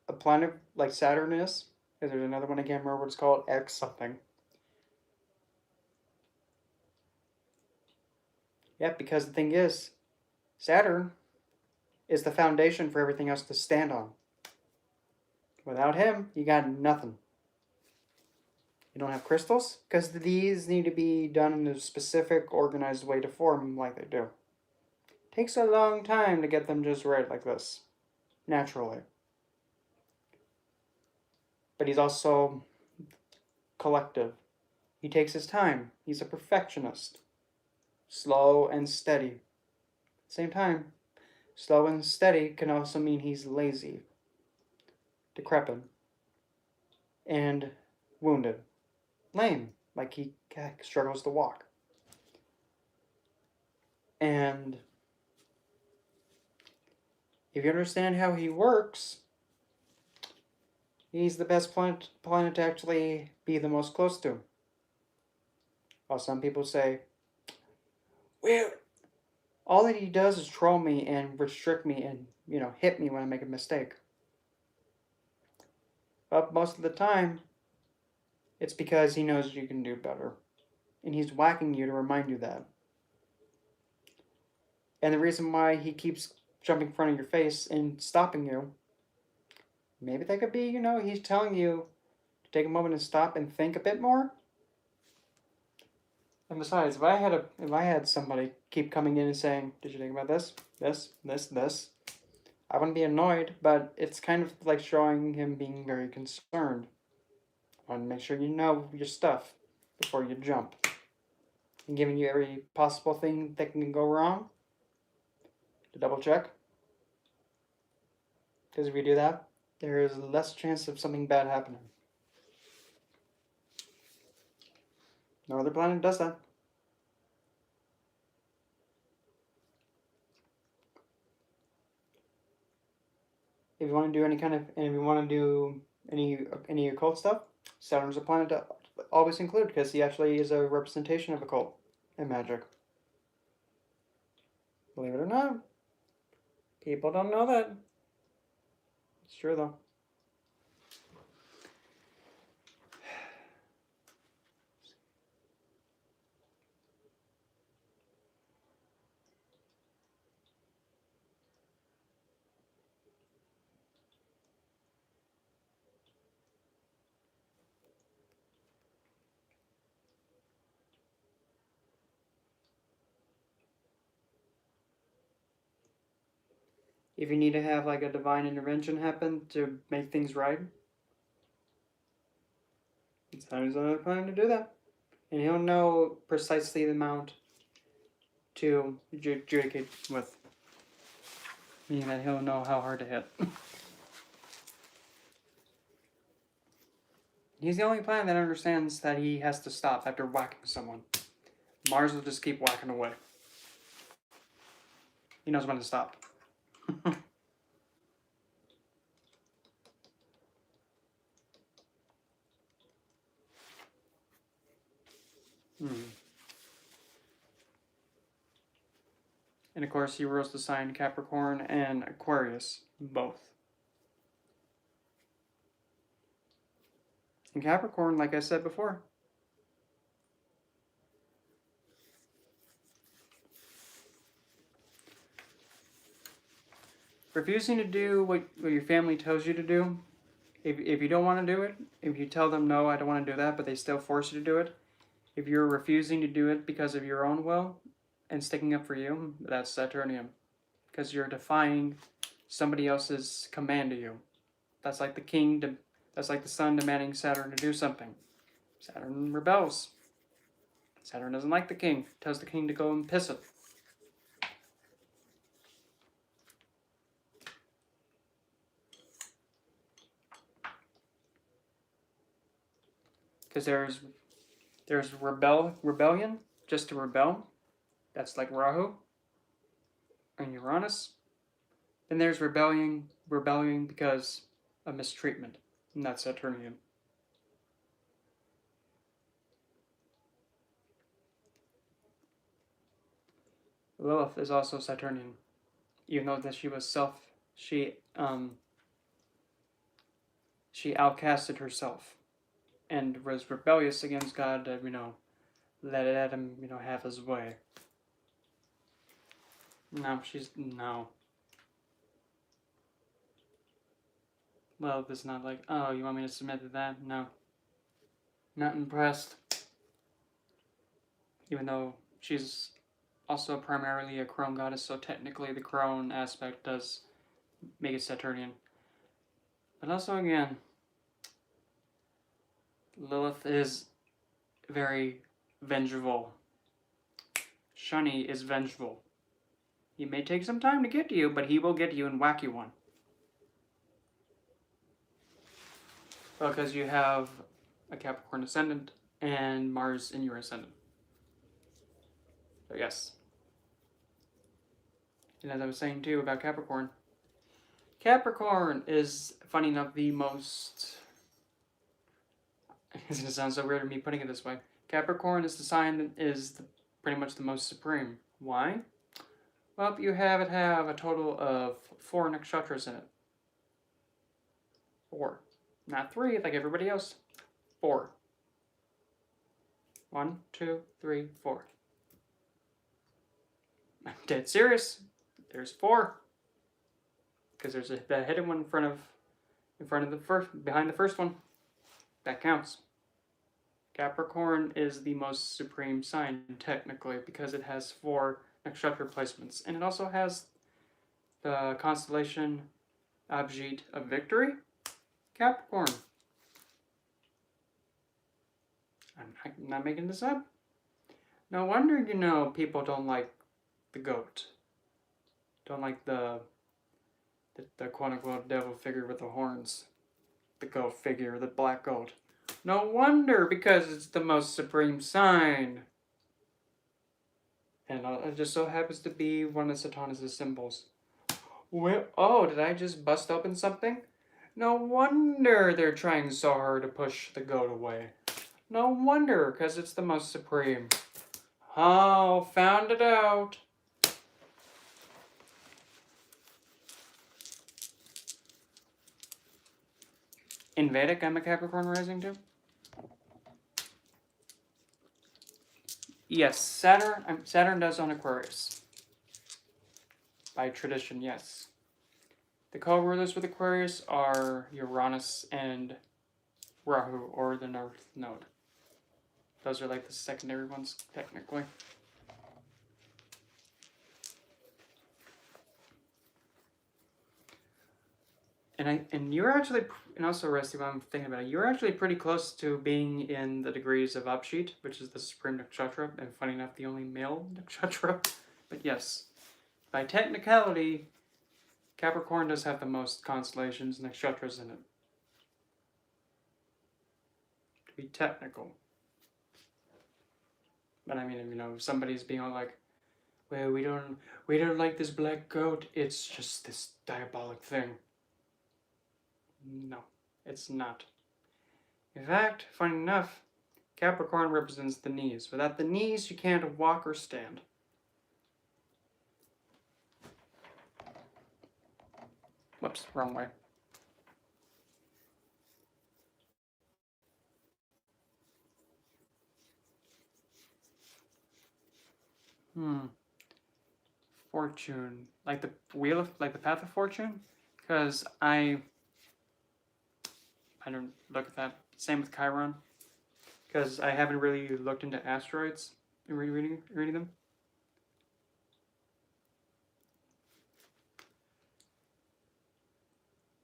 S1: a planet like Saturn is, because there's another one I can't remember what it's called, X something. Yeah, because the thing is, Saturn is the foundation for everything else to stand on. Without him, you got nothing. You don't have crystals? Because these need to be done in a specific, organized way to form like they do. Takes a long time to get them just right like this. Naturally. But he's also collective. He takes his time. He's a perfectionist. Slow and steady. At the same time, slow and steady can also mean he's lazy, decrepit, and wounded. Lame, like he struggles to walk. And if you understand how he works, he's the best planet to actually be the most close to. While some people say, well, all that he does is troll me and restrict me and, hit me when I make a mistake. But most of the time, it's because he knows you can do better. And he's whacking you to remind you that. And the reason why he keeps jumping in front of your face and stopping you, maybe that could be, he's telling you to take a moment and stop and think a bit more. And besides, if I had somebody keep coming in and saying, did you think about this, this, I wouldn't be annoyed, but it's kind of like showing him being very concerned. I want to make sure you know your stuff before you jump. And giving you every possible thing that can go wrong to double check. Because if you do that, there is less chance of something bad happening. No other planet does that. If you want to do if you want to do any occult stuff, Saturn's a planet to always include because he actually is a representation of occult and magic. Believe it or not, people don't know that. It's true though. If you need to have like a divine intervention happen to make things right, Saturn's another planet to do that. And he'll know precisely the amount to adjudicate with. Meaning that he'll know how hard to hit. He's the only planet that understands that he has to stop after whacking someone. Mars will just keep whacking away. He knows when to stop. And of course, he rules the sign Capricorn and Aquarius, both. And Capricorn, like I said before, refusing to do what your family tells you to do, if you don't want to do it, if you tell them, no, I don't want to do that, but they still force you to do it, if you're refusing to do it because of your own will and sticking up for you, that's Saturnian. Because you're defying somebody else's command to you. That's like that's like the sun demanding Saturn to do something. Saturn rebels. Saturn doesn't like the king. Tells the king to go and piss it. Because there's rebellion, just to rebel. That's like Rahu and Uranus. Then there's rebelling because of mistreatment, and that's Saturnian. Lilith is also Saturnian, even though that she outcasted herself and was rebellious against God to, let Adam, have his way. No. Lilith is not like, oh, you want me to submit to that? No. Not impressed. Even though she's also primarily a crone goddess, so technically the crone aspect does make it Saturnian. But also, again, Lilith is very vengeful. Shani is vengeful. He may take some time to get to you, but he will get you and whack you one. Because you have a Capricorn ascendant and Mars in your ascendant. So yes. And as I was saying too about Capricorn, Capricorn is, funny enough, the most... It's going to sound so weird to me putting it this way. Capricorn is the sign that is pretty much the most supreme. Why? Well, you have a total of 4 nakshatras in it. 4. Not 3 like everybody else. 4. 1, 2, 3, 4. I'm dead serious. There's 4. Because there's the hidden one behind the first one. That counts. Capricorn is the most supreme sign, technically, because it has 4 nakshatra placements. And it also has the constellation Abhijit of Victory, Capricorn. I'm not making this up. No wonder, people don't like the goat. Don't like the The quote-unquote devil figure with the horns. The goat figure, the black goat. No wonder, because it's the most supreme sign. And it just so happens to be one of Saturnus' symbols. Well, oh, did I just bust open something? No wonder they're trying so hard to push the goat away. No wonder, because it's the most supreme. Oh, found it out. In Vedic, I'm a Capricorn rising too. Yes, Saturn does own Aquarius. By tradition, yes. The co-rulers with Aquarius are Uranus and Rahu, or the North Node. Those are like the secondary ones, technically. And you're actually, and also Rusty, while I'm thinking about it, you're actually pretty close to being in the degrees of Abshit, which is the supreme nakshatra, and funny enough, the only male nakshatra. But yes, by technicality, Capricorn does have the most constellations and nakshatras in it. To be technical. But I mean, you know, if somebody's being all like, well, we don't like this black goat, it's just this diabolic thing. No, it's not. In fact, funny enough, Capricorn represents the knees. Without the knees, you can't walk or stand. Whoops, wrong way. Fortune. Like the wheel of, like the path of fortune? Because I don't look at that. Same with Chiron. Because I haven't really looked into asteroids and reading them.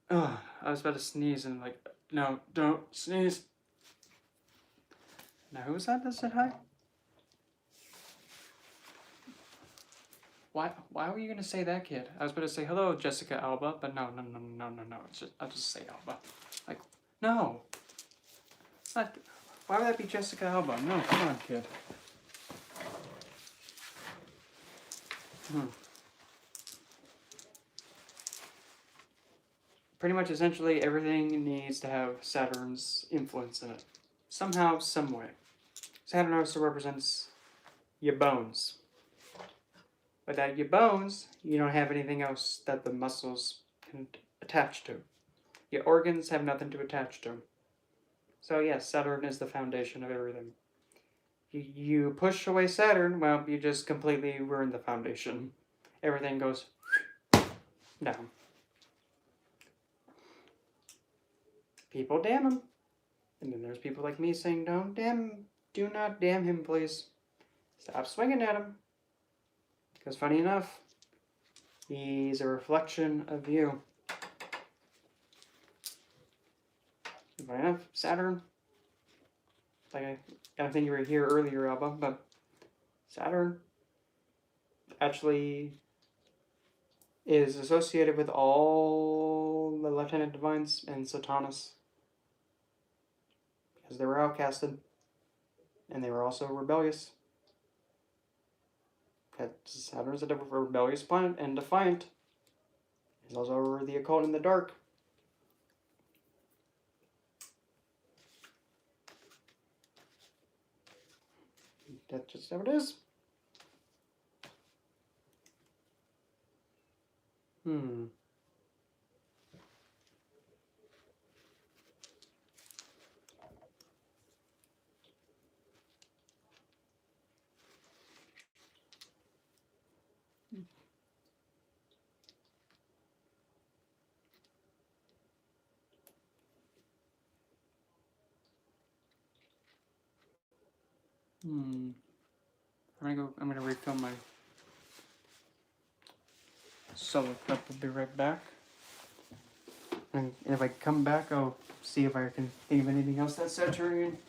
S1: Oh, I was about to sneeze and like, no, don't sneeze. Now who was that said hi? Why were you gonna say that, kid? I was about to say hello, Jessica Alba, but no. I'll just say Alba. Like, no. It's not. Why would that be Jessica Alba? No, come on, kid. Pretty much, essentially, everything needs to have Saturn's influence in it. Somehow, some way. Saturn also represents your bones. Without your bones, you don't have anything else that the muscles can attach to. Your organs have nothing to attach to. So yes, Saturn is the foundation of everything. You push away Saturn, well, you just completely ruin the foundation. Everything goes down. People damn him. And then there's people like me saying, don't damn him. Do not damn him, please. Stop swinging at him. Because funny enough, he's a reflection of you. Funny enough, Saturn, like I think you were here earlier, Alba, but Saturn actually is associated with all the Lieutenant Divines and Saturnus. Because they were outcasted. And they were also rebellious. Saturn is a rebellious planet and defiant. He's also the occult in the dark. That's just how it is. I'm gonna refill my solo cup. I'll be right back. And if I come back, I'll see if I can think of anything else that's Saturnian.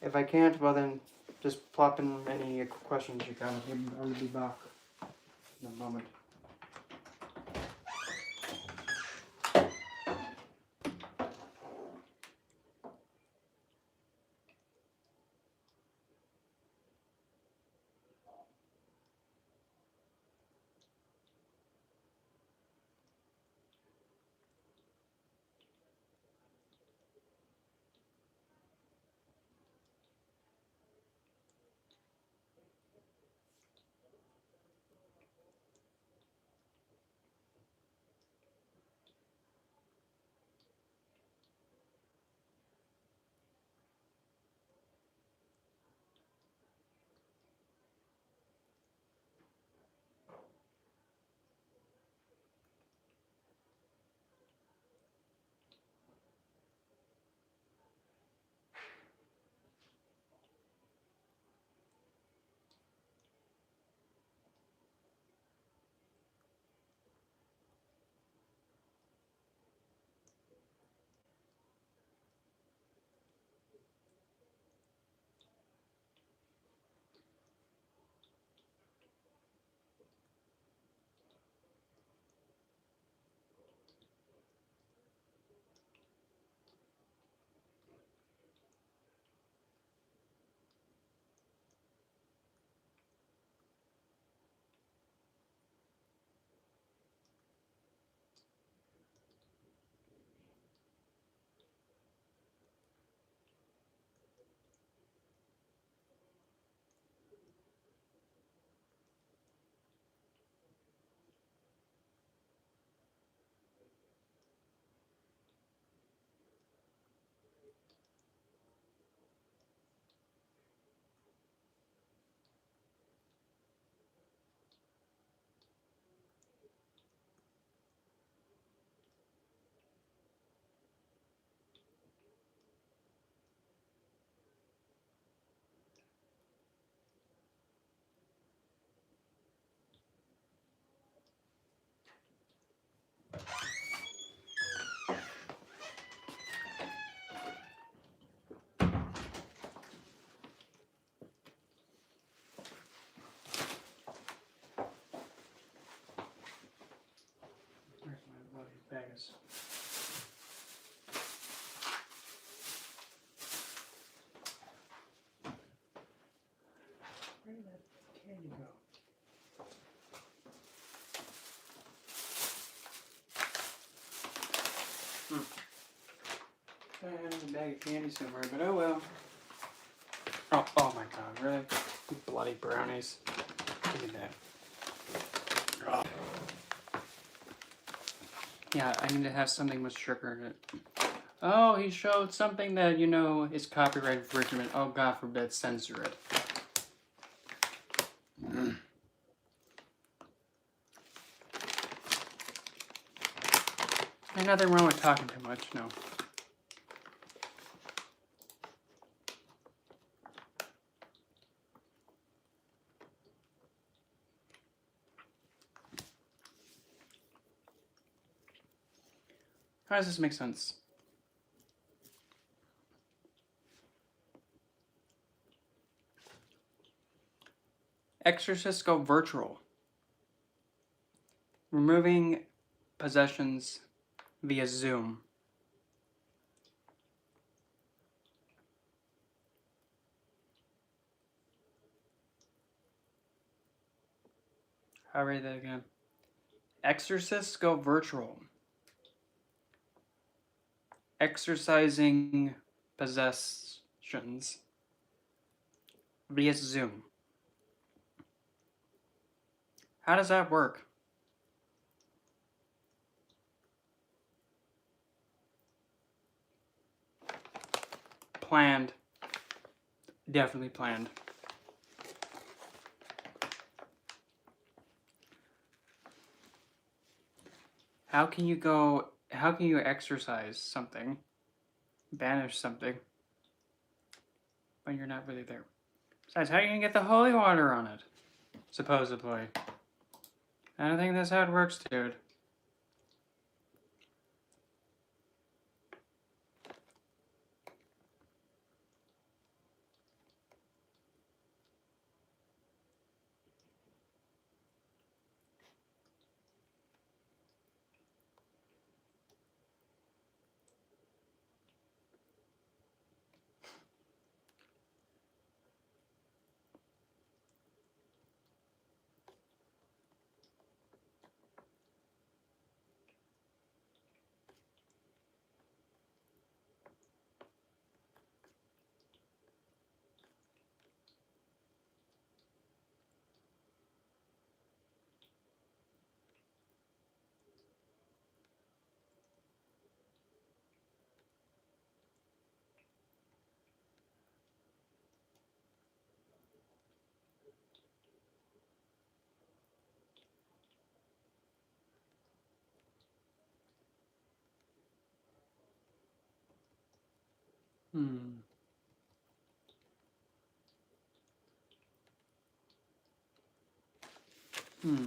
S1: If I can't, well then just plop in any questions you got. I'll be back. in a moment. Where's my bloody bags? Where did that candy go? I had a bag of candy somewhere, but oh well. Oh my god, really? You bloody brownies. Give me that. Oh. Yeah, I need to have something with sugar in it. Oh, he showed something that, you know, is copyright infringement. Oh, God forbid, censor it. There's nothing wrong with talking too much, no. How does this make sense? Exorcists go virtual. Removing possessions via Zoom. I'll read that again. Exorcists go virtual. Exorcising possessions via Zoom. How does that work? Planned. Definitely planned. How can you exorcise something, banish something, when you're not really there? Besides, how are you gonna get the holy water on it? Supposedly. I don't think that's how it works, dude. Hmm. Hmm.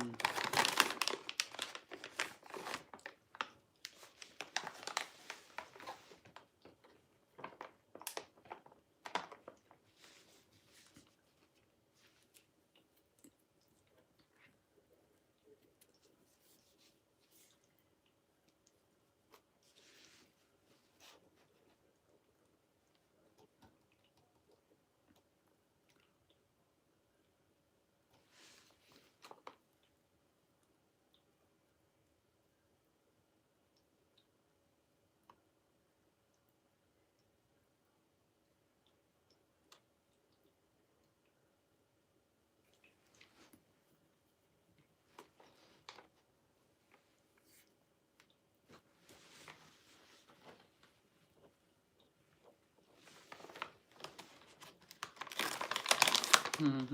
S1: Hmm.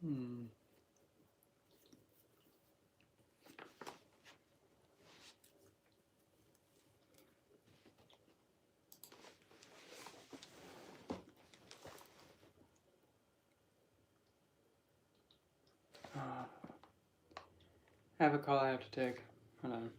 S1: Hmm. I have a call I have to take. Hold on.